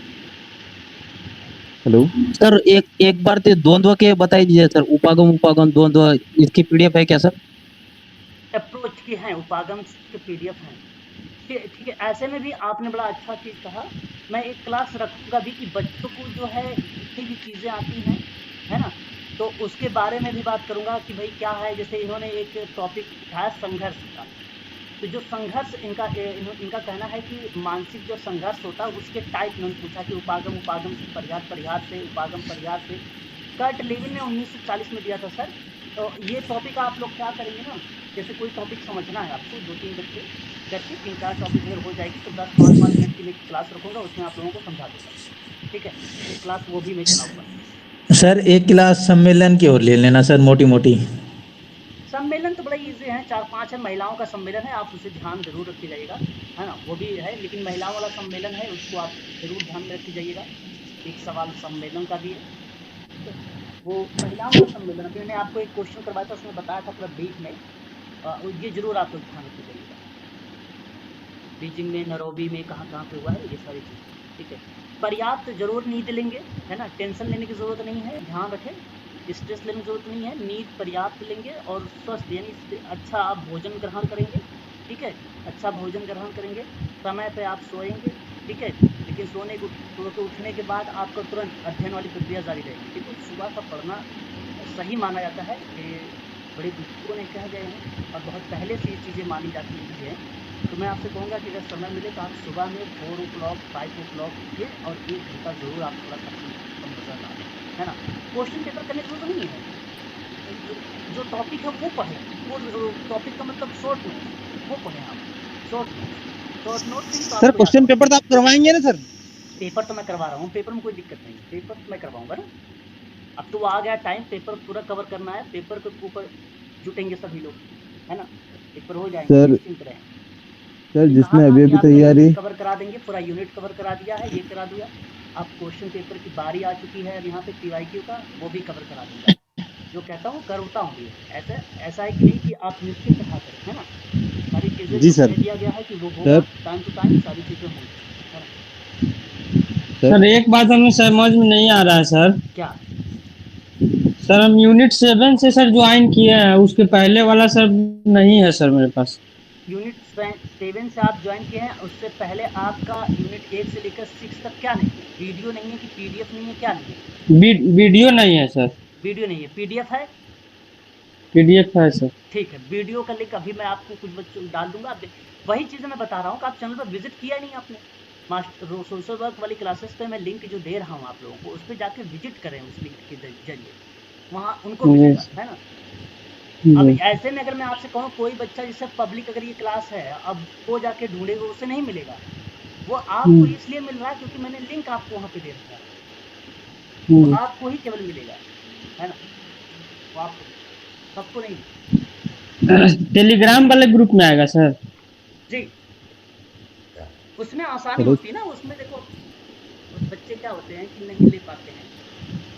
हेलो सर एक बार तो द्वंद्व के बताई दीजिए सर, उपागम उपागम द्वंद्व, इसकी पीडीएफ है क्या सर? अप्रोच की हैं, उपागम के पीडीएफ हैं, ठीक है। ऐसे में भी आपने बड़ा अच्छा चीज़ कहा, मैं एक क्लास रखूँगा भी कि बच्चों को जो है जितनी भी चीज़ें आती हैं, है ना, तो उसके बारे में भी बात करूँगा कि भाई क्या है। जैसे इन्होंने एक टॉपिक उठाया संघर्ष का, तो जो संघर्ष इनका कहना है कि मानसिक जो संघर्ष होता है उसके टाइप में पूछा कि उपागम उपागम से, परिहार परिहार से, उपागम परिहार से। कर्ट लेविन ने 1940 में दिया था सर। तो ये टॉपिक आप लोग क्या करेंगे ना, जैसे कोई टॉपिक समझना है आपको, 2-3 बच्चे करके 3-4 टॉपिक अगर हो जाएगी तो 10-5 मिनट की मैं क्लास रखूँगा, उसमें आप लोगों को समझा दूँगा, ठीक है। एक क्लास वो भी मैं चलाऊँगा। सर एक क्लास सम्मेलन की ओर ले लेना सर, मोटी मोटी। सम्मेलन तो बड़ा ईजी है, 4-5 है, महिलाओं का सम्मेलन है, आप उसे ध्यान जरूर रखे जाइएगा, है ना, वो भी है, लेकिन महिलाओं वाला सम्मेलन है, उसको आप जरूर ध्यान में रखे जाइएगा। एक सवाल सम्मेलन का भी है, तो वो महिलाओं वाला सम्मेलन, अभी मैंने आपको एक क्वेश्चन करवाया था, उसमें बताया था पूरा ब्रीफ में, ये जरूर आप लोग ध्यान रखे जाइएगा। बीजिंग में, नैरोबी में, कहाँ कहाँ पे हुआ है, ये सारी चीज़, ठीक है। पर्याप्त जरूर नींद लेंगे, है ना, टेंशन लेने की ज़रूरत नहीं है, ध्यान रखें, स्ट्रेस लेने की ज़रूरत नहीं है, नींद पर्याप्त लेंगे और स्वस्थ यानी अच्छा आप भोजन ग्रहण करेंगे, ठीक है। अच्छा भोजन ग्रहण करेंगे, समय पे आप सोएंगे, ठीक है। लेकिन सोने को उठने के बाद आपका तुरंत अध्ययन वाली प्रक्रिया जारी रहेगी। देखो सुबह का पढ़ना सही माना जाता है, ये बड़े बुजुर्गों ने कह गए हैं और बहुत पहले से ये चीज़ें मानी जाती हैं। तो मैं आपसे कहूँगा कि अगर समय मिले तो आप सुबह में 4 o'clock 5 o'clock उठिए और 1 घंटा ज़रूर आप थोड़ा सा नज़र डालें, है ना। क्वेश्चन पेपर करने की जरूरत नहीं है, जो टॉपिक है वो पढ़ें, वो टॉपिक का मतलब शॉर्ट नोट वो पढ़ें आप, शॉर्ट नोट से ही तो सर आपको याद क्वेश्चन होगा। पेपर तो आप करवाएंगे ना सर? पेपर तो मैं करवा रहा हूँ, पेपर में कोई दिक्कत नहीं, पेपर तो मैं करवाऊंगा ना। अब तो वो आ गया टाइम, पेपर पूरा कवर करना है, पेपर के ऊपर जुटेंगे सभी लोग, है ना। पेपर हो जाएंगे, सर निश्चिंत रहें। सर ये कहा जिसमें था अभी कि अभी आपका तैयारी, यूनिट कवर करा देंगे, पूरा यूनिट कवर करा दिया है, ये करा दिया। अब क्वेश्चन पेपर की बारी आ चुकी है, अब यहाँ पे पीवाईक्यू का वो भी कवर करा दूंगा। जो कहता हूँ करता हूँ भी, ऐसा है कि नहीं कि आप निश्चिंत रहा करें, है ना। सारी चीज़ें जी जो सर। कह दिया गया है कि वो होगा, सर टाइम टू टाइम सारी चीज़ें होंगी, है ना। सर एक बात हमें समझ में नहीं आ रहा है सर। क्या? सर हम यूनिट 7 से सर ज्वाइन किए हैं, उसके पहले वाला सर नहीं है सर मेरे पास। यूनिट 7 से आप ज्वाइन किए हैं, उससे पहले आपका यूनिट 1 से लेकर 6 तक क्या नहीं है? वीडियो नहीं है कि पीडीएफ नहीं है, क्या नहीं है? वीडियो नहीं है सर, वीडियो नहीं है, पीडीएफ है। पीडीएफ है सर। ठीक है, वीडियो का लिंक अभी मैं आपको कुछ बच्चों डाल दूंगा, आप वही चीज़ें मैं बता रहा हूँ कि आप चैनल पर विजिट किया नहीं आपने। मास्टर सोशल वर्क वाली क्लासेस पे मैं लिंक जो दे रहा हूँ आप लोगों को, उस पर जाके विजिट करें, उस लिंक के जरिए वहाँ उनको मिलेगा, है ना। अब ऐसे में अगर मैं आपसे कहूँ कोई बच्चा जैसे पब्लिक अगर ये क्लास है, अब वो जाके ढूंढेगा, उसे नहीं मिलेगा। वो आपको इसलिए मिल रहा है क्योंकि मैंने लिंक आपको वहाँ पे दे रखा है, तो आपको ही केवल मिलेगा, है ना। वो आपको, सबको नहीं। टेलीग्राम वाले ग्रुप में आएगा सर? जी, उसमें आसानी हेलो होती है ना, उसमें देखो कुछ बच्चे क्या होते हैं कि नहीं ले पाते हैं,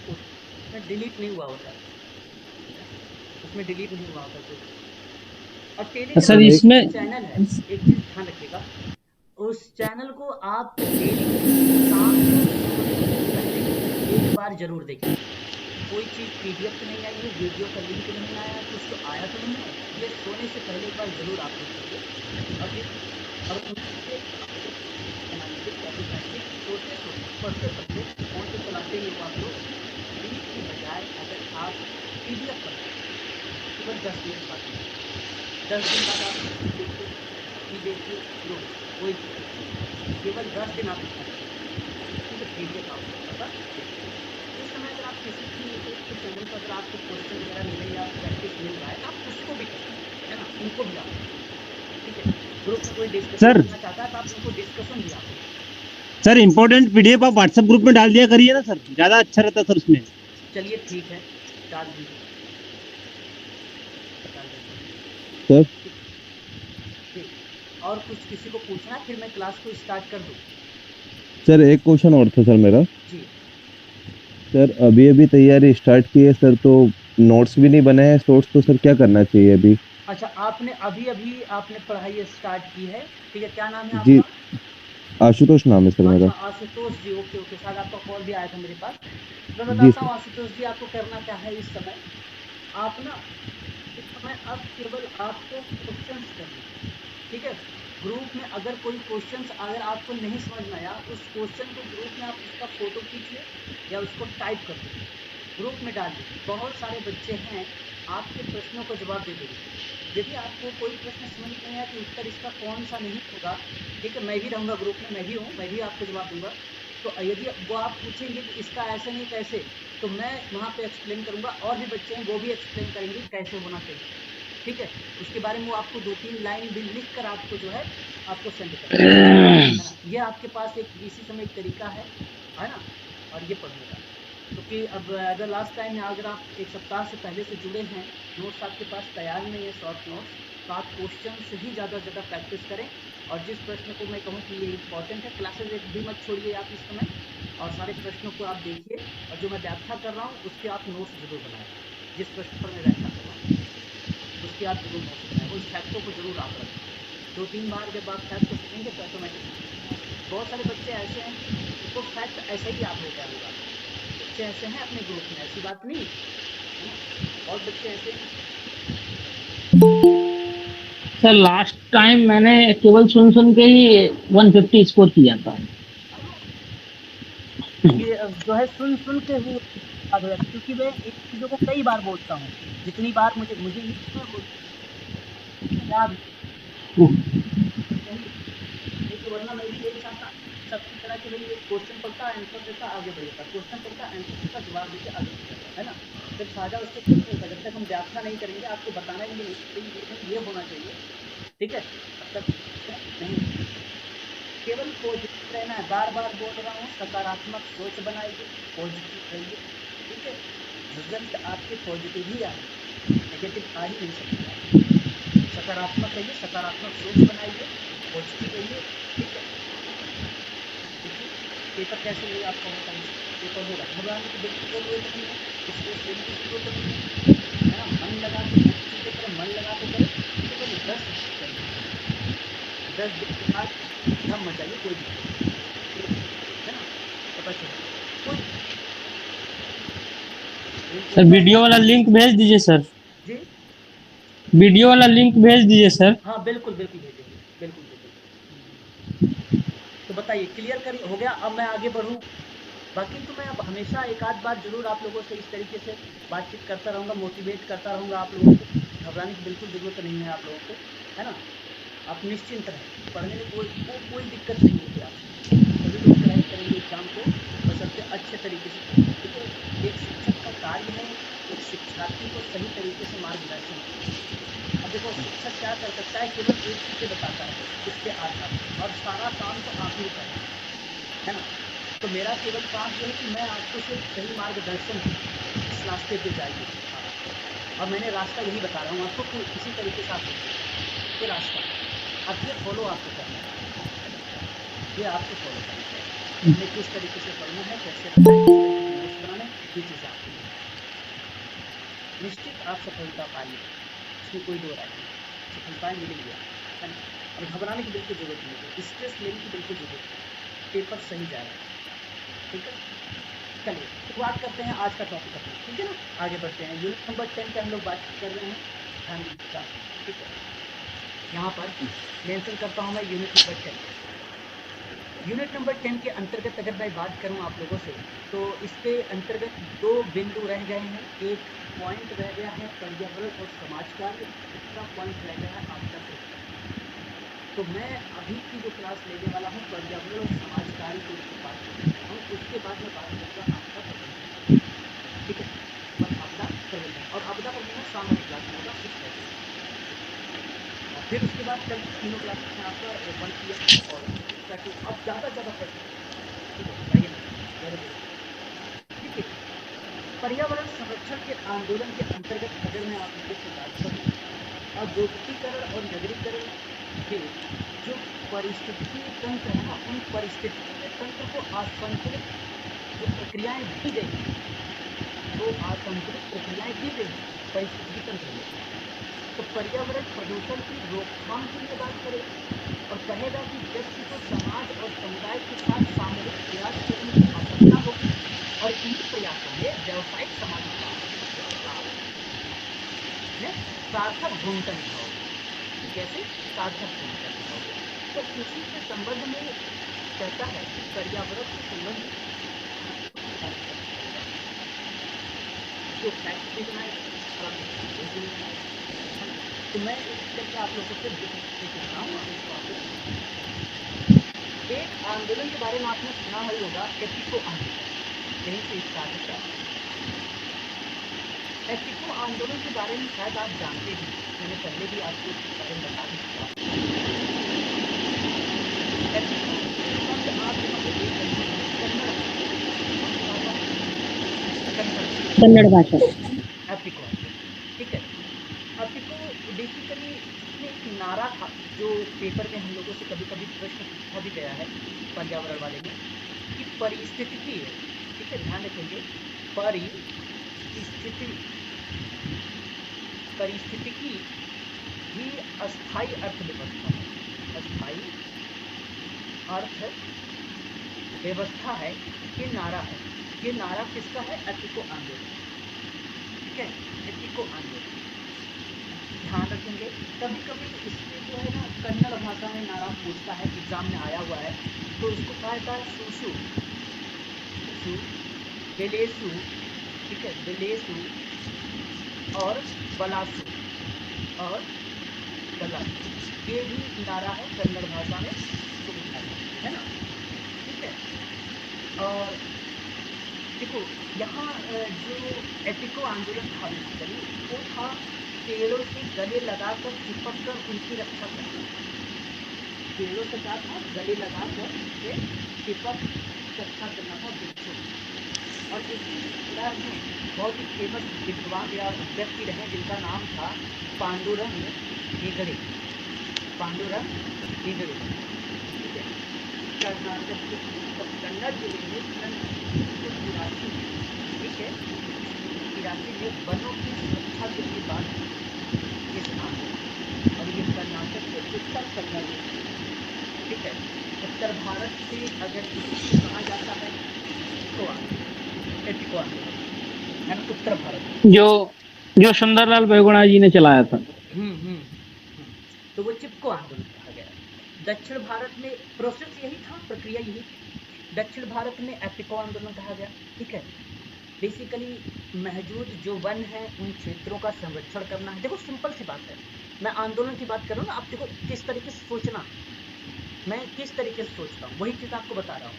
उसमें डिलीट नहीं हुआ होता, उसमें डिलीट नहीं हुआ होता कुछ। और सर टेलीग्राम एक इसमें चैनल है, एक चीज़ ध्यान रखिएगा, उस चैनल को आप डेली शाम को सोने से पहले एक बार जरूर देखिए। कोई चीज़ पीडीएफ तो नहीं आई है, वीडियो का लिंक नहीं आया, कुछ तो आया तो नहीं है, ये सोने से पहले एक बार जरूर आप देखिए। और उनसे पढ़ते पढ़ते फोन पे चलाते हुए आप लोग रीड की बजाय अगर आप पीडीएफ पढ़ते केवल 10 मिनट बाद, 10 दिन बाद आप देखिए लो, कोई केवल 10 दिन आप पीडीएफ आप बस उस समय अगर आप किसी भी चैनल पर अगर आपको क्वेश्चन वगैरह मिले या प्रैक्टिस मिल रहा है, आप उसको भी करें, है ना, उनको भी आप, ठीक है। ग्रुप में कोई डिस्कशन सर करना चाहता है तो आप उनको डिस्कशन भी आप, सर इम्पोर्टेंट पीडीएफ आप व्हाट्सएप ग्रुप में डाल दिया करिए ना सर, ज्यादा अच्छा रहता सर उसमें। चलिए ठीक है, डाल दीजिए, डाल दीजिए। सर ठीक, और कुछ किसी को पूछना है, फिर मैं क्लास को स्टार्ट कर दूँ? सर एक क्वेश्चन और था सर मेरा। जी, सर अभी अभी तैयारी स्टार्ट की है सर, तो नोट्स भी नहीं बने हैं, सोर्स तो सर क्या करना चाहिए अभी? अच्छा, आपने अभी अभी आपने पढ़ाई स्टार्ट की है, ठीक है। क्या नाम है जी आपका? आशुतोष नाम है सर मेरा। अच्छा, आशुतोष जी, ओके ओके, शायद आपका कॉल भी आया था मेरे पास। मैं जी बताता सर। हूँ आशुतोष जी, आपको करना क्या है इस समय। आप ना इस समय अब केवल आपको क्वेश्चंस करने हैं, ठीक है। ग्रुप में अगर कोई क्वेश्चंस अगर आपको नहीं समझ में आया, उस क्वेश्चन को ग्रुप में आप उसका फोटो खींचिए या उसको टाइप कर दीजिए, ग्रुप में डाल दीजिए। बहुत सारे बच्चे हैं, आपके प्रश्नों को जवाब दे देंगे। यदि आपको कोई प्रश्न समझ में आया कि उत्तर इसका कौन सा नहीं होगा, ठीक है, मैं भी रहूँगा ग्रुप में, मैं भी हूँ, मैं भी आपको जवाब दूंगा। तो यदि वो आप पूछेंगे कि इसका ऐसे नहीं कैसे, तो मैं वहाँ पे एक्सप्लेन करूँगा, और भी बच्चे हैं वो भी एक्सप्लेन करेंगे कैसे होना चाहिए, ठीक है। उसके बारे में वो आपको 2-3 लाइन भी लिख कर आपको जो है आपको सेंड करेंगे, है ना। ये आपके पास एक इसी समय एक तरीका है ना, और ये पढ़ने का। क्योंकि अब अगर लास्ट टाइम में अगर आप एक सप्ताह से पहले से जुड़े हैं, नोट्स आपके पास तैयार नहीं है, शॉर्ट नोट्स, तो आप क्वेश्चन से ही ज़्यादा से ज़्यादा प्रैक्टिस करें। और जिस प्रश्न को मैं कहूँ कि ये इंपॉर्टेंट है, क्लासेज एक भी मत छोड़िए आप इस समय, और सारे प्रश्नों को आप देखिए, और जो मैं व्याख्या कर रहा हूँ उसके आप नोट्स जरूर बनाएं। जिस प्रश्न पर मैं व्याख्या कर रहा हूँ उसके आप जरूर नोट्स बनाएं, उस फैक्टों को जरूर आप रखें। 2-3 बार जब आप फैक्ट को सीखेंगे तो ऑटोमेटिक। बहुत सारे बच्चे ऐसे हैं कि उनको फैक्ट ऐसे ही याद हो गया होगा, बच्चे ऐसे हैं अपने ग्रुप में, ऐसी बात नहीं है ना। बहुत बच्चे ऐसे हैं सर लास्ट टाइम मैंने केवल सुन के ही 150 स्कोर किया था। ये जो है सुन के ही याद हो जाता है, क्योंकि मैं इन चीज़ों को कई बार बोलता हूँ। जितनी बार मुझे मुझे ये याद नहीं, नहीं तो वरना मैं भी यही चाहता सबकी तरह कि भाई एक क्वेश्चन पढ़ता आंसर देता आगे बढ़ता, क्वेश्चन पढ़ता आंसर देता जवाब देके आगे बढ़ता, है ना। फिर साझा उससे कुछ नहीं होता जब तक हम व्याख्या नहीं करेंगे, आपको बताना ही नहीं कि ये होना चाहिए, ठीक है, तब तक नहीं। केवल पॉजिटिव रहना है, बार बार बोल रहा हूँ, सकारात्मक सोच बनाइए, पॉजिटिव रहिए, ठीक है। रिजल्ट आपके पॉजिटिव ही आए, नेगेटिव आ ही नहीं सकता। सकारात्मक रहिए, सकारात्मक सोच बनाइए, पॉजिटिव रहिए, ठीक है। देखिए पेपर कैसे हुए आपको बताइए, पेपर होगा, घबराने की बिल्कुल जरूरत नहीं है, इसको लेने की जरूरत नहीं है ना। मन लगा के चीज़ें करें, मन लगा के करें, केवल 10 करिए, 10 दिन के बाद धम मचाइए, कोई दिक्कत नहीं, है ना। पता चले कोई सर वीडियो वाला लिंक भेज दीजिए सर, जी वीडियो वाला लिंक भेज दीजिए सर। हाँ बिल्कुल बिल्कुल भेजेंगे, बिल्कुल भेजेंगे। तो बताइए क्लियर कर हो गया, अब मैं आगे बढ़ूँ। बाकी तो मैं अब हमेशा एक आध बार जरूर आप लोगों से इस तरीके से बातचीत करता रहूँगा, मोटिवेट करता रहूँगा आप लोगों को। घबराने की बिल्कुल ज़रूरत नहीं है आप लोगों को, है ना। आप निश्चिंत रहें, पढ़ने में कोई दिक्कत नहीं होगी आपको। सभी लोग ट्राई करेंगे एग्जाम को, बशर्ते अच्छे तरीके से करें, ठीक है। एक शिक्षक का कार्य है एक शिक्षार्थी को सही तरीके से मार्गदर्शन करना। अब देखो शिक्षक क्या कर सकता है, केवल एक चीज़ बताता है उसके आधार पर, और सारा काम तो आप ही करना है ना। तो मेरा केवल काम ये है कि मैं आपको सिर्फ सही मार्गदर्शन दूँ, इस रास्ते पे जाइए। और मैंने रास्ता यही बता रहा हूँ आपको कि इसी तरीके से आप ये रास्ता अब ये फॉलो आपको करना है, ये आपको फॉलो करना है, हमें किस तरीके से पढ़ना है, कैसे पढ़ना है, किस तरीके से नोट्स बनाना है, ये चीज़ आपको निश्चित आप सफलता पाइए, इसमें कोई दो राय नहीं, सफलताएँ मिलेंगी है ना। और घबराने की बिल्कुल जरूरत नहीं है, स्ट्रेस लेने की बिल्कुल जरूरत नहीं, पेपर सही जा रहा है, ठीक है। चलिए शुरुआत करते हैं आज का टॉपिक अपना, ठीक है ना। आगे बढ़ते हैं, यूनिट नंबर 10 पे हम लोग बात कर रहे हैं ध्यान दीजिएगा, ठीक है। यहाँ पर मेंशन करता हूँ मैं यूनिट नंबर 10। यूनिट नंबर 10 के अंतर्गत अगर मैं बात करूँ आप लोगों से, तो इसके अंतर्गत 2 बिंदु रह गए हैं। एक पॉइंट रह गया है पर्यावरण और समाज कार्य, दूसरा पॉइंट रह गया है आपदा प्रबंधन। तो मैं अभी की जो क्लास लेने वाला हूँ पर्यावरण और समाज कार्य को बात करता हूँ, उसके बाद मैं बात करूँगा आपदा प्रबंधन, ठीक है। और आपदा प्रबंधन सामान्य क्लास में होगा 6 बजे, और फिर उसके बाद कल तीनों क्लास में आपका 1 PM और ताकि अब ज़्यादा पढ़, ठीक है। आइए ठीक है। पर्यावरण संरक्षण के आंदोलन के अंतर्गत अगर मैं आप लोगों से बात करूँ, औद्योगिकीकरण और नगरीकरण के जो पारिस्थितिकी तंत्र है ना, उन पारिस्थितिकी तंत्र को असंतुलित जो प्रक्रियाएं दी गई, जो असंतुलित प्रक्रियाएं दी गई पारिस्थितिकी तंत्र में, तो पर्यावरण प्रदूषण की रोकथाम के लिए बात करेगा और कहेगा कि व्यक्ति को समाज और समुदाय के साथ सामूहिक प्रयास करने की आवश्यकता होगी, और इन प्रयासों में व्यावसायिक समाजिक में सार्थक भूमिका निभाओगे। कैसे सार्थक भूमिका निभाओगे, तो उसी के संबंध में कहता है कि पर्यावरण के संबंध जो फैक्ट्री बनाए, तो मैं इस करके आप लोगों से कहता हूँ। एक आंदोलन के बारे में आपने सुना ही होगा, एपिको आंदोलन, यहीं से स्टार्ट होता है। एपिको आंदोलन के बारे में शायद आप जानते हैं, मैंने पहले भी आपको इसके बारे में बता दिया। एपिको शब्द आप कन्नड़ भाषा एपिको, ठीक है। एपिको बेसिकली इसमें एक नारा था जो पेपर में हम लोगों से कभी कभी प्रश्न पूछा भी गया है पर्यावरण वाले में, कि परिस्थितिकी है, ठीक है, ध्यान रखेंगे, परिस्थितिकी ही अस्थायी अर्थव्यवस्था है, अस्थायी अर्थव्यवस्था है, ये नारा है। ये नारा किसका है? एपिको आंदोलन, ठीक है, एपिको आंदोलन। ध्यान रखेंगे। कभी कभी इसमें जो है ना कन्नड़ भाषा में नारा पूछता है, एग्जाम में आया हुआ है, तो उसको कहा जाता है सुसु, सु, बेलेसु, ठीक है, बेलेसु और बलासु और गलासु, ये भी नारा है कन्नड़ भाषा में, तो है ना, ठीक है। और देखो यहाँ जो एपिको आंदोलन था बेसिकली वो था पेड़ों से गले लगाकर चिपक कर उनकी रक्षा करना। पेड़ों से क्या था, गले लगाकर उनसे चिपक रक्षा करना था वृक्षों की। और इसी इतिहास में बहुत ही फेमस विद्वान या व्यक्ति रहे जिनका नाम था पांडुरंग हेगड़े, पांडुरंग हेगड़े, ठीक है। कर्नाटक के कन्नड़ जिले में सन 1983 ठीक है 1983 में वनों की सुरक्षा के लिए बात इस आंदोलन, और ये कर्नाटक के उत्तर कन्नड़ में, ठीक है। उत्तर भारत से अगर किसी को कहा जाता है तो एपिको आंदोलन है ना, उत्तर भारत जो सुंदरलाल बहुगुणा जी ने चलाया था। तो वो चिपको आंदोलन कहा गया। दक्षिण भारत में प्रोसेस यही था, प्रक्रिया यही थी। दक्षिण भारत में एपिको आंदोलन कहा गया, ठीक है। बेसिकली महजूद जो वन है उन क्षेत्रों का संरक्षण करना है। देखो सिंपल सी बात है, मैं आंदोलन की बात कर रहा हूँ ना, आप देखो किस तरीके से सोचना, मैं किस तरीके से सोचता हूँ वही चीज़ आपको बता रहा हूँ।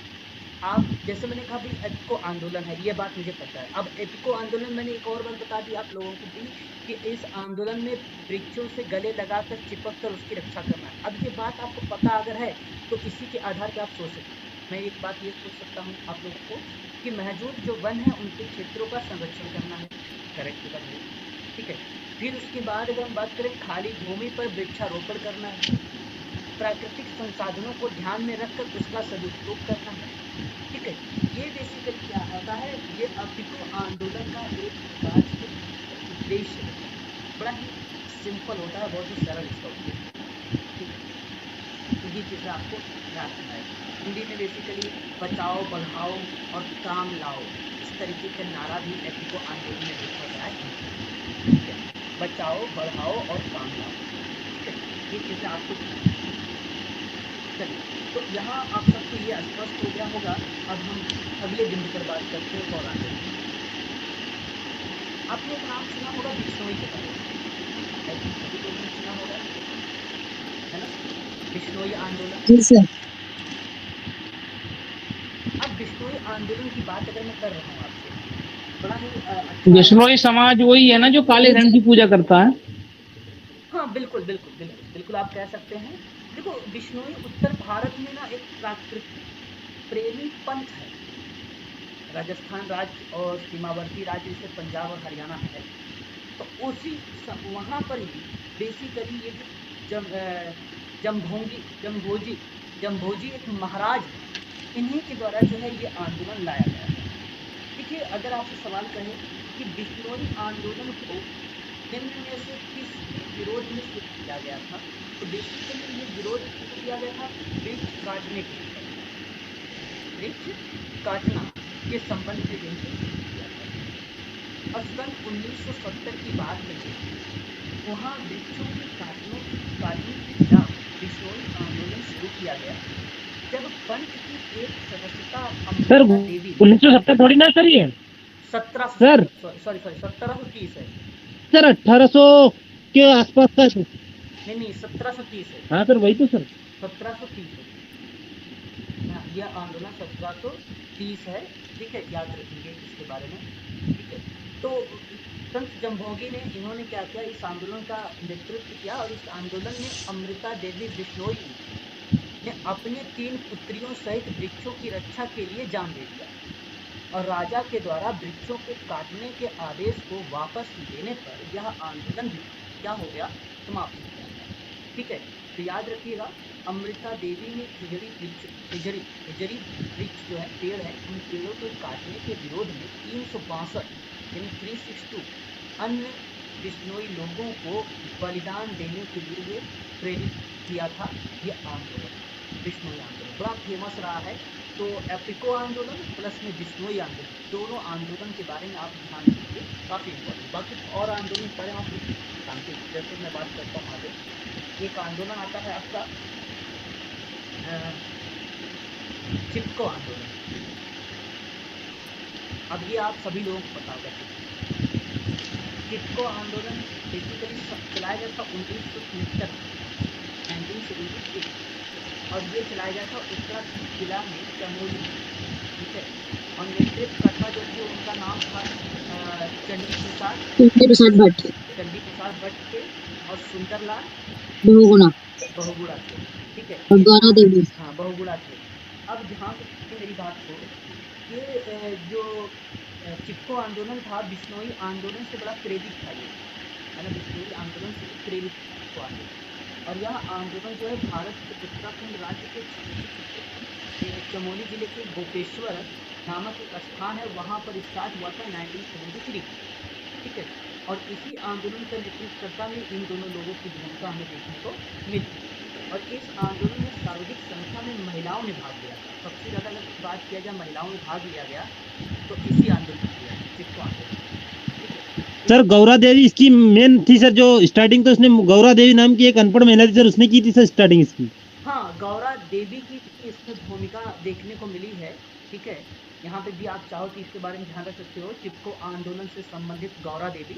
आप जैसे मैंने कहा भाई एपिको आंदोलन है, ये बात मुझे पता है। अब एपिको आंदोलन मैंने एक और बात बता दी आप लोगों को भी कि इस आंदोलन में वृक्षों से गले लगाकर चिपक कर उसकी रक्षा करना है। अब ये बात आपको पता अगर है तो इसी के आधार पर आप सोच सकते हैं। मैं एक बात ये पूछ सकता हूँ आप लोगों को कि महजूद जो वन है उनके क्षेत्रों का संरक्षण करना है, करेक्ट बात है, ठीक है। फिर उसके बाद अगर हम बात करें खाली भूमि पर वृक्षारोपण करना है, प्राकृतिक संसाधनों को ध्यान में रखकर उसका सदुपयोग करना है, ठीक है। ये बेसिकली क्या होता है, ये एपिको आंदोलन का एक प्रकार से उद्देश्य है, बड़ा ही सिंपल होता है, बहुत ही सरल इसका उद्देश्य, ठीक है। तो ये चीज़ें आपको ध्यान रखना है। हिंदी में बेसिकली बचाओ बढ़ाओ और काम लाओ, इस तरीके का नारा भी एपिको आंदोलन में देखा गया है, ठीक है। बचाओ बढ़ाओ और काम लाओ, ठीक है। ये चीज़ें आपको चलिए, तो यहाँ आप सबको ये स्पष्ट हो गया होगा। अब हम अगले बिंदु पर बात करते हैं और आगे आपने एक नाम सुना होगा बिश्नोई के बारे में, सभी लोगों ने सुना होगा है ना, बिश्नोई आंदोलन। अब बिश्नोई आंदोलन की बात अगर मैं कर रहा हूँ आपसे, बड़ा ही अच्छा बिश्नोई समाज वही है ना जो काले धन की पूजा करता है। हाँ बिल्कुल बिल्कुल बिल्कुल बिल्कुल आप कह सकते हैं। देखो बिश्नोई उत्तर भारत में ना एक प्राकृतिक प्रेमी पंथ है। राजस्थान राज्य और सीमावर्ती राज्य जैसे पंजाब और हरियाणा है, तो उसी वहाँ पर ही बेसिकली ये जो जम्भोजी एक महाराज, इन्हीं के द्वारा जो है ये आंदोलन लाया गया है। देखिए अगर आपसे सवाल करें कि बिश्नोई आंदोलन को निम्न में से किस विरोध में शुरू किया गया था, तो बेसिकली ये विरोध किया गया था वृक्ष काटने के लिए, वृक्ष काटना के संबंध में जो किया था। और सन 1970 की बात करें, वहाँ वृक्षों के काटने के खिलाफ बिश्नोई आंदोलन शुरू किया गया, जब पंच की एक सदस्यता सर अमृता देवी 1970 थोड़ी ना सर, ये 1730 है सर 1800 के आसपास का है। नहीं 1730 है। हाँ सर वही तो सर 1730 है। हाँ, यह आंदोलन 1730 है, ठीक है, याद रखेंगे इसके बारे में, ठीक है। तो संत जम्भोगी ने इन्होंने क्या किया, इस आंदोलन का नेतृत्व किया और इस आंदोलन में अमृता देवी बिश्नोई ने अपने 3 पुत्रियों सहित वृक्षों की रक्षा के लिए जान दे दिया और राजा के द्वारा वृक्षों को काटने के आदेश को वापस लेने पर यह आंदोलन भी क्या हो गया, समाप्त हो गया, ठीक है। तो याद रखिएगा अमृता देवी ने खिजड़ी वृक्ष जो है पेड़ है, उन पेड़ों को काटने के विरोध में 362 यानी 362 अन्य बिश्नोई लोगों को बलिदान देने के लिए प्रेरित किया था। ये आंदोलन बिश्नोई आंदोलन बड़ा फेमस रहा है। तो एपिको आंदोलन प्लस में बिश्नोई आंदोलन, दोनों आंदोलन के बारे में आप ध्यान दीजिए, काफ़ी इम्पोर्टेंट। बाकी और आंदोलन पर आप शांति। जैसे मैं बात करता हूँ आगे, एक आंदोलन आता है आपका चिपको आंदोलन। अब ये आप सभी लोगों को पता होगा। चिपको आंदोलन बेसिकली चलाया गया था 1970 1976, और ये चलाया गया था उत्तराखंड जिला में चमोली, ठीक है। और नेतृत्वकर्ता जो थे उनका नाम था चंडी प्रसाद भट्ट थे, और सुंदरलाल बहुगुणा थे, ठीक है। और गौरा देवी। हाँ, बहुगुणा थे। अब ध्यान से मेरी बात को, ये जो चिपको आंदोलन था बिश्नोई आंदोलन से बड़ा प्रेरित था, ये है ना, बिश्नोई आंदोलन से प्रेरित चिपको आंदोलन। और यह आंदोलन जो है भारत के उत्तराखंड राज्य के चमोली जिले के गोपेश्वर नामक एक स्थान है, वहाँ पर स्टार्ट हुआ था 1973, ठीक है। और इसी आंदोलन का नेतृत्वकर्ता में इन दोनों लोगों की भूमिका हमें देखने को मिलती। और इस आंदोलन में सर्वाधिक संख्या में महिलाओं ने भाग लिया था। सबसे ज़्यादा अगर बात किया जाए महिलाओं ने भाग लिया गया तो इसी आंदोलन में लिया, चिपको आंदोलन। सर गौरा देवी इसकी मेन थी सर, जो स्टार्टिंग तो उसने गौरा देवी नाम की एक अनपढ़ महिला थी सर, उसने की थी सर स्टार्टिंग इसकी। हाँ, गौरा देवी की इसमें भूमिका देखने को मिली है, ठीक है। यहाँ पे भी आप चाहो तो इसके बारे में ध्यान रख सकते हो, चिपको आंदोलन से संबंधित गौरा देवी,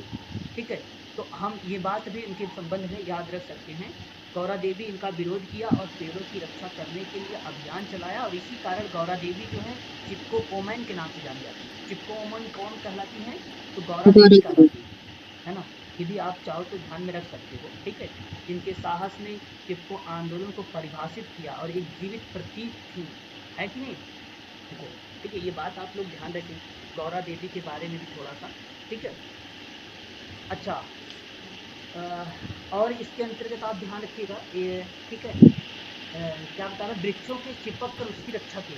ठीक है। तो हम ये बात भी इनके संबंध में याद रख सकते हैं। गौरा देवी इनका विरोध किया और पेड़ों की रक्षा करने के लिए अभियान चलाया, और इसी कारण गौरा देवी जो है चिपको ओमैन के नाम से जानी जाती है। चिपको ओमैन कौन कहलाती हैं? तो गौरा देवी कहलाती है ना। ये भी आप चाहो तो ध्यान में रख सकते हो, ठीक है। जिनके साहस ने चिपको आंदोलन को परिभाषित किया और एक जीवित प्रतीक थी, है कि नहीं? देखो, ठीक है, ये बात आप लोग ध्यान रखें गौरा देवी के बारे में भी थोड़ा सा, ठीक है। अच्छा, और इसके अंतर्गत आप ध्यान रखिएगा, ये ठीक है, क्या बता रहा, वृक्षों के चिपक कर उसकी रक्षा की,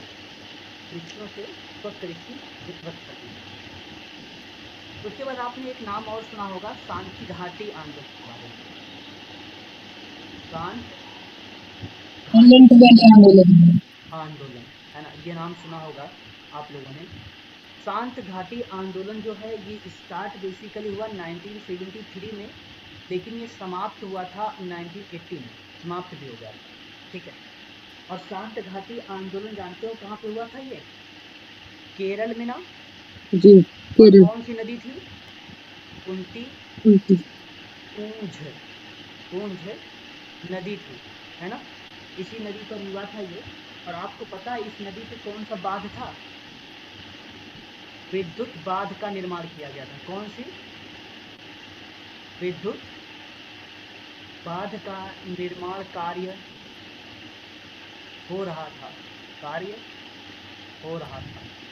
वृक्षों से चिपक कर इसकी रक्षा की। उसके बाद आपने एक नाम और सुना होगा, शांति घाटी आंदोलन के बारे में। आंदोलन है ना, ये नाम सुना होगा आप लोगों ने। शांत घाटी आंदोलन जो है ये स्टार्ट बेसिकली हुआ 1973 में, लेकिन ये समाप्त हुआ था 1980 में, समाप्त भी हो गया, ठीक है। और शांत घाटी आंदोलन जानते हो कहाँ पे हुआ था? ये केरल में ना जी, केरल। कौन सी नदी थी? कुंती पूंझ नदी थी, है ना। इसी नदी पर हुआ था ये। और आपको पता है इस नदी पे कौन सा बांध था? विद्युत बांध का निर्माण किया गया था। कौन सी? विद्युत बांध का निर्माण कार्य हो रहा था,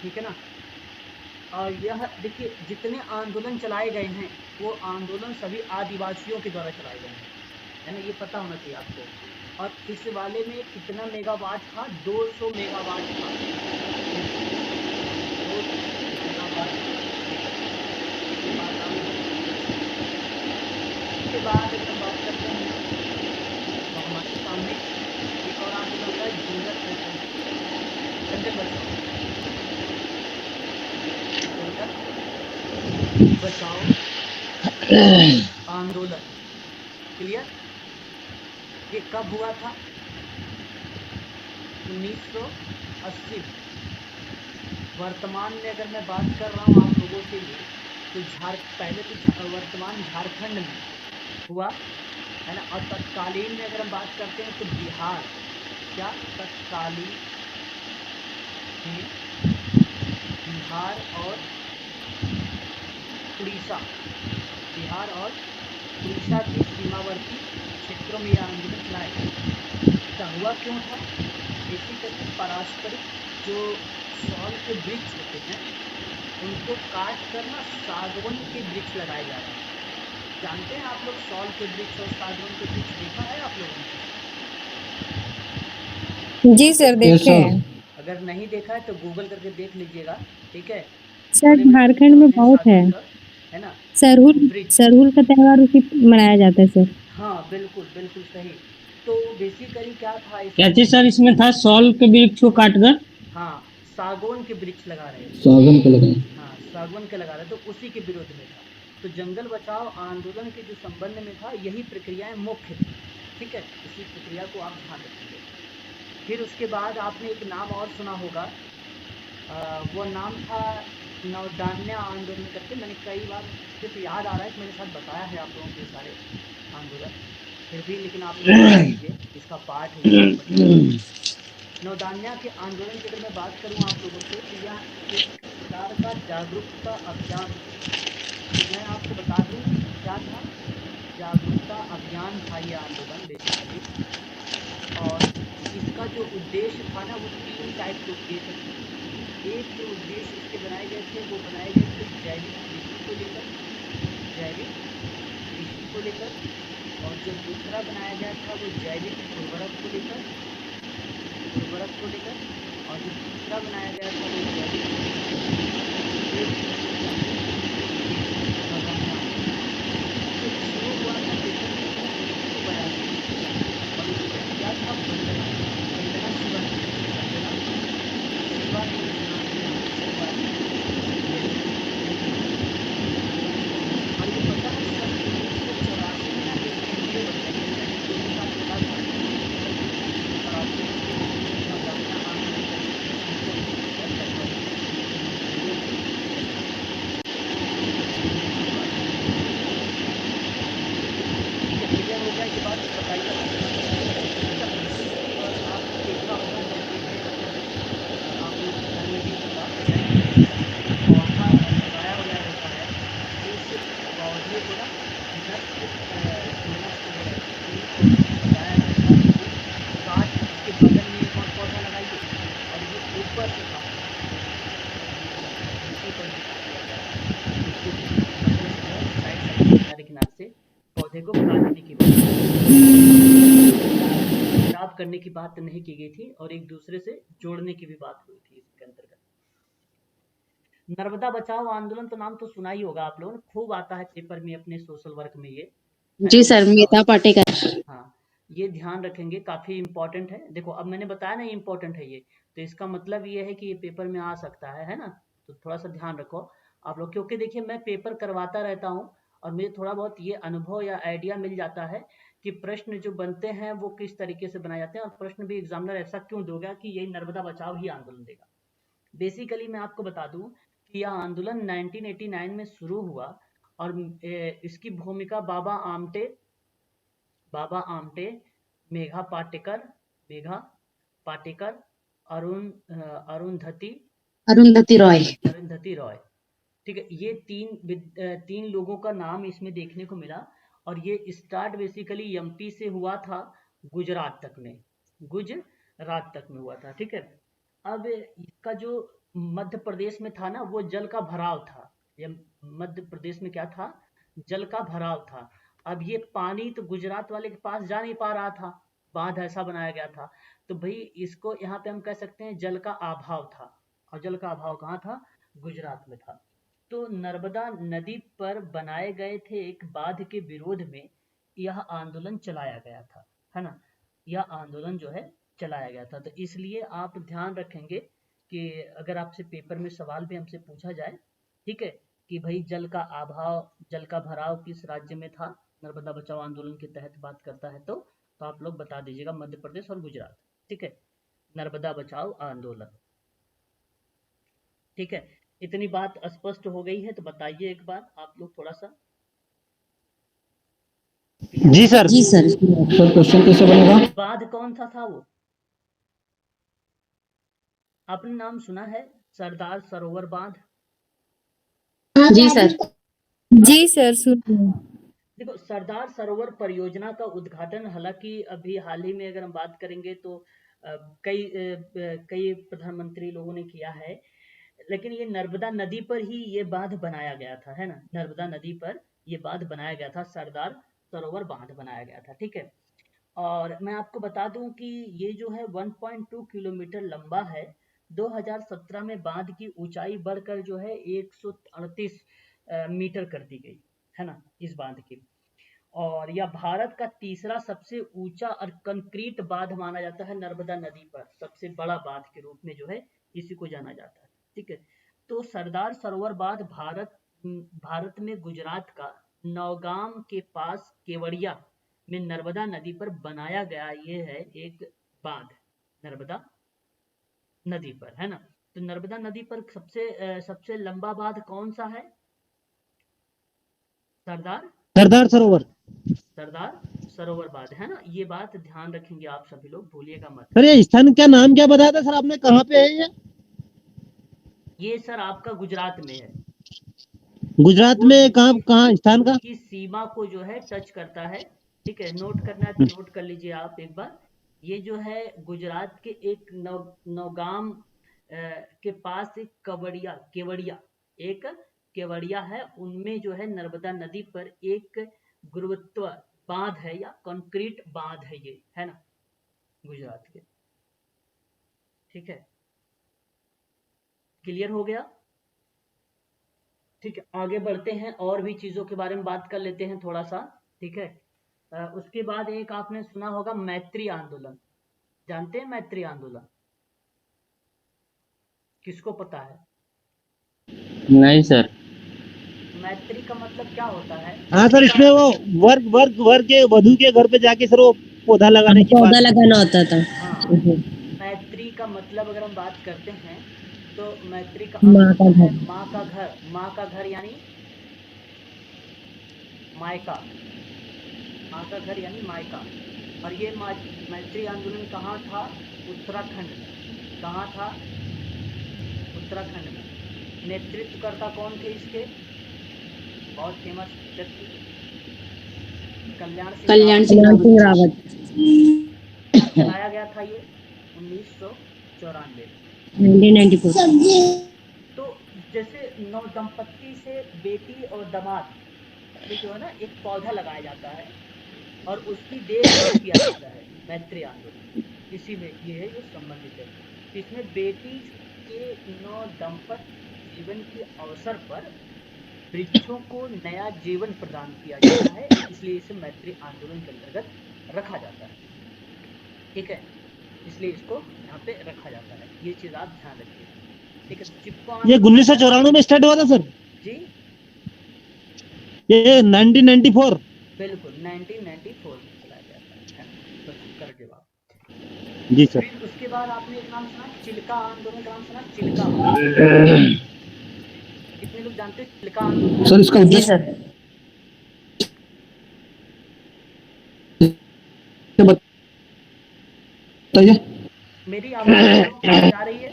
ठीक है ना। और यह देखिए, जितने आंदोलन चलाए गए हैं वो आंदोलन सभी आदिवासियों के द्वारा चलाए गए हैं, है ना, ये पता होना चाहिए आपको। और इस वाले में कितना मेगावाट था? 200 मेगावाट था। 200 मेगावाट। इसके बाद अगर बात करते हैं तो हमारे सामने एक और आंदोलन का जंगल बचाओ आंदोलन। क्लियर? ये कब हुआ था? 1980। वर्तमान में अगर मैं बात कर रहा हूँ आप लोगों से तो पहले तो वर्तमान झारखंड में हुआ, है ना। और तत्कालीन में अगर हम बात करते हैं तो बिहार, क्या तत्कालीन में बिहार और उड़ीसा की सीमावर्ती क्षेत्रों में यह आंदोलन चलाया गया। हुआ क्यों था? बेसिकली पारस्परिक जो सॉल के वृक्ष होते हैं उनको काट कर ना सागवन के वृक्ष लगाए जा रहे हैं। जानते हैं आप लोग सॉल के वृक्ष और सागवन के वृक्ष देखा है आप लोगों ने? जी सर, देखे हैं। अगर नहीं देखा है तो गूगल करके देख लीजिएगा, ठीक है। सर झारखंड में बहुत है ना। सरहुल का त्योहार उसी मनाया जाता है सर। हाँ, बिल्कुल बिल्कुल सही। तो बेसिकली क्या था क्या चीज सर इसमें था? सॉल के वृक्ष को काट कर, हाँ, सागौन के वृक्ष लगा रहे हैं। सागौन के लगा। हाँ, सागौन के लगा रहे, तो उसी के विरोध में था। तो जंगल बचाओ आंदोलन के जो संबंध में था यही प्रक्रियाएं मुख्य थी, ठीक है, इसी प्रक्रिया को आप ध्यान रखिए। फिर उसके बाद आपने एक नाम और सुना होगा, वो नाम था नवदान्य आंदोलन करके। मैंने कई बार सिर्फ याद आ रहा है कि मेरे साथ बताया है आप लोगों के सारे आंदोलन, फिर भी लेकिन आप लोग बता दीजिए, इसका पाठ है। नवदान्य के आंदोलन की अगर मैं बात करूं आप लोगों से तो यह एक प्रकार का जागरूकता अभियान, तो मैं आपको बता दूं क्या था, जागरूकता अभियान था ये आंदोलन बेसिकली। और इसका जो उद्देश्य था ना वो 3 टाइप के उद्देश्य थे। एक जो उद्देश्य इसके बनाए गए थे वो बनाए गए थे जैविक कृषि को लेकर, जैविक कृषि को लेकर, और जो दूसरा बनाया गया था वो जैविक उर्वरक को लेकर, उर्वरक को लेकर, और जो तीसरा बनाया गया था वो जैविक पौधे को काटने की बात, खराब करने की बात नहीं की गई थी, और एक दूसरे से जोड़ने की भी बात हुई थी इसके अंतर्गत। नर्मदा बचाओ आंदोलन तो नाम तो सुना ही होगा आप लोगों ने, खूब आता है पेपर में अपने सोशल वर्क में ये। जी सर, मेधा पाटेकर। हाँ, ये ध्यान रखेंगे, काफी इंपॉर्टेंट है। देखो अब मैंने बताया ना इंपॉर्टेंट है ये, तो इसका मतलब ये है कि ये पेपर में आ सकता है ना, तो थोड़ा सा ध्यान रखो आप लोग, क्योंकि देखिए मैं पेपर करवाता रहता हूँ और मुझे थोड़ा बहुत ये अनुभव या आइडिया मिल जाता है कि प्रश्न जो बनते हैं वो किस तरीके से बनाए जाते हैं, और प्रश्न भी एग्जामिनर ऐसा क्यों देगा कि यही नर्मदा बचाओ ही आंदोलन देगा। बेसिकली मैं आपको बता दूं कि यह आंदोलन 1989 में शुरू हुआ, और इसकी भूमिका बाबा आमटे, मेघा पाटेकर, अरुंधति रॉय, ठीक है, ये तीन लोगों का नाम इसमें देखने को मिला। और ये स्टार्ट बेसिकली एमपी से हुआ था, गुजरात तक में हुआ था, ठीक है। अब इसका जो मध्य प्रदेश में था ना वो जल का भराव था, ये मध्य प्रदेश में क्या था, जल का भराव था। अब ये पानी तो गुजरात वाले के पास जा नहीं पा रहा था, बांध ऐसा बनाया गया था, तो भाई इसको यहाँ पे हम कह सकते हैं जल का अभाव था, और जल का अभाव कहाँ था, गुजरात में था। तो नर्मदा नदी पर बनाए गए थे एक बांध के विरोध में यह आंदोलन चलाया गया था, है ना, यह आंदोलन जो है चलाया गया था। तो इसलिए आप ध्यान रखेंगे कि अगर आपसे पेपर में सवाल भी हमसे पूछा जाए, ठीक है, कि भाई जल का अभाव, जल का भराव किस राज्य में था, नर्मदा बचाओ आंदोलन के तहत बात करता है तो आप लोग बता दीजिएगा मध्य प्रदेश और गुजरात, ठीक है, नर्मदा बचाओ आंदोलन, ठीक है। इतनी बात स्पष्ट हो गई है तो बताइए एक बार आप लोग थोड़ा सा। जी सर। सर क्वेश्चन कैसे बनेगा? बांध कौन सा था वो, आपने नाम सुना है सरदार सरोवर बांध? जी सर। जी सर, सुन। देखो सरदार सरोवर परियोजना का उद्घाटन हालांकि अभी हाल ही में अगर हम बात करेंगे तो कई प्रधानमंत्री लोगों ने किया है, लेकिन ये नर्मदा नदी पर ही ये बांध बनाया गया था, है ना, नर्मदा नदी पर ये बांध बनाया गया था, सरदार सरोवर बांध बनाया गया था, ठीक है। और मैं आपको बता दूं कि ये जो है 1.2 किलोमीटर लंबा है। 2017 में बांध की ऊंचाई बढ़कर जो है 138 मीटर कर दी गई, है ना, इस बांध की। और यह भारत का तीसरा सबसे ऊंचा और कंक्रीट बांध माना जाता है, नर्मदा नदी पर सबसे बड़ा बांध के रूप में जो है इसी को जाना जाता है, ठीक है। तो सरदार सरोवर बांध भारत भारत में गुजरात का नौगाम के पास केवड़िया में नर्मदा नदी पर बनाया गया ये है एक बांध, नर्मदा नदी पर, है ना। तो नर्मदा नदी पर सबसे लंबा बांध कौन सा है? सरदार सरोवर। सरदार सरोवर बांध, है ना। ये बात ध्यान रखेंगे आप सभी लोग, भूलिएगा मत। सर ये स्थान क्या नाम क्या बताया था सर आपने, कहाँ पे है ये सर आपका गुजरात में है। गुजरात में कहाँ स्थान का? की सीमा को जो है टच करता है, ठीक है। नोट करना है तो नोट कर लीजिए आप एक बार। ये जो है गुजरात के एक नौगाम के पास एक केवड़िया है, उनमें जो है नर्मदा नदी पर एक गुरुत्व बांध है या कंक्रीट बांध है ये, है ना, गुजरात के। ठीक है, क्लियर हो गया? ठीक है, आगे बढ़ते हैं और भी चीजों के बारे में बात कर लेते हैं थोड़ा सा, ठीक है। उसके बाद एक आपने सुना होगा मैत्री आंदोलन, जानते हैं मैत्री आंदोलन? किसको पता है? नहीं सर। मैत्री का मतलब क्या होता है? हाँ सर, इसमें वो वर्ग के वधु के घर पे जाके सर वो पौधा लगाने की पौधा लगाना होता था। हाँ, मैत्री का मतलब अगर हम बात करते हैं तो मैत्री का माँ का घर। माँ का घर, माँ का घर यानी मायका, माँ का घर यानी मायका। और ये मैत्री आंदोलन कहाँ था? उत्तराखंड में। कहाँ था? उत्तराखंड में। नेतृत्वकर्ता कौन थे इसके? बहुत फेमस व्यक्ति, कल्याण सिंह रावत। चलाया गया था ये 1994। 1994। तो जैसे नव दंपत्ति से बेटी और दामाद ये जो है ना एक पौधा लगाया जाता है और उसकी देखभाल किया जाता है, मैत्री आंदोलन इसी में ये है, ये संबंधित है। इसमें बेटी के नव दंपत्ति जीवन के अवसर पर वृक्षों को नया जीवन प्रदान किया जाता है, इसलिए इसे मैत्री आंदोलन के अंतर्गत रखा जाता है। ठीक है, इसलिए इसको यहाँ पे रखा जाता है, ये चीज आप ध्यान रखिए। ठीक है, चिपको ये 1994 में स्टार्ट हुआ था सर जी, ये 1994। बिल्कुल 1994 में चलाया जाता है। तो कर जवाब जी सर। फिर उसके बाद आपने एक नाम सुना, चिल्का आंदोलन का नाम सुना? चिल्का आंदोलन कितने लोग जानते हैं? चिल्का आंदोलन सर इसका जी सर। बताइए। मेरी आवाज आ रही है?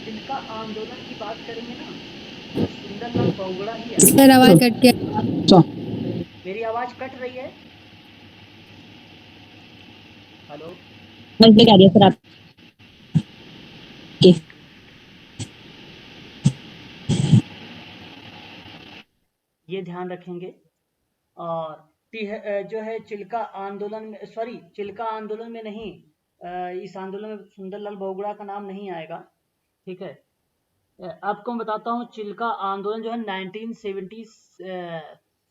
चिल्का आंदोलन की बात करेंगे ना, सुंदरलाल बहुगुणा ही है। सर आवाज कट गया। मेरी आवाज कट रही है? हेलो, आ रही है सर आप। ये ध्यान रखेंगे। और जो है चिल्का आंदोलन में, सॉरी चिल्का आंदोलन में नहीं, इस आंदोलन में सुंदरलाल बहुगुणा का नाम नहीं आएगा। ठीक है, आपको मैं बताता हूँ, चिल्का आंदोलन जो है 1970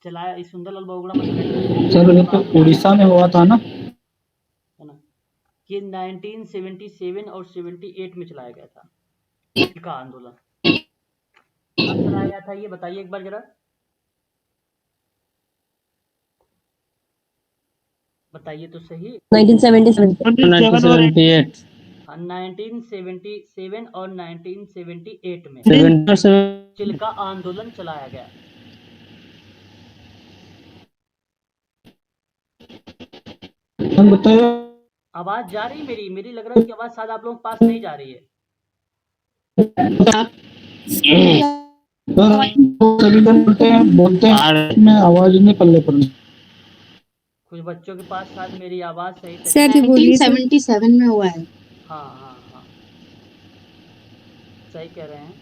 चलाया इस सुंदरलाल बहुगुणा सर उड़ीसा में हुआ था ना, है ना। ये 1977 और 78 में चलाया गया था चिल्का आंदोलन। कब चलाया गया था ये बताइए एक बार जरा, बताइए तो सही। 1977। 1978। 1977 और 1978 में 77। चिल्का आंदोलन चलाया गया। बताइए। आवाज जा रही मेरी लग रहा है कि आवाज शायद आप लोगों के पास नहीं जा रही है। सभी बोलते हैं में आवाज नहीं पल्ले पर। कुछ बच्चों के पास शायद मेरी आवाज सही से सर जी बोलिए। 1977 में हुआ है। हाँ, सही कह रहे हैं।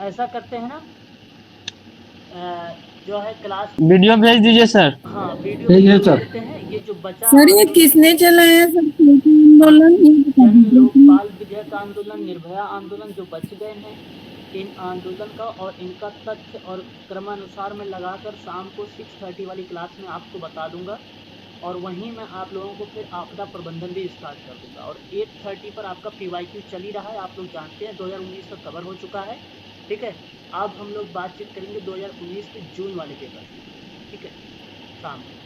ऐसा करते हैं ना, जो है क्लास वीडियो भेज दीजिए सर। हाँ वीडियो भेजिए भेज सर। देते हैं। ये जो बचा सर ये किसने चलाया सर आंदोलन? जन लोकपाल विधेयक आंदोलन, निर्भया आंदोलन जो बच गए हैं, इन आंदोलन का और इनका तथ्य और क्रमानुसार में लगाकर शाम को 6:30 वाली क्लास में आपको बता दूंगा। और वहीं मैं आप लोगों को फिर आपदा प्रबंधन भी स्टार्ट कर दूंगा। और 8:30 पर आपका PYQ चल ही रहा है, आप लोग जानते हैं 2019 का कवर हो चुका है, ठीक है। अब हम लोग बातचीत करेंगे 2019 के जून वाले पेपर, ठीक है, शाम को।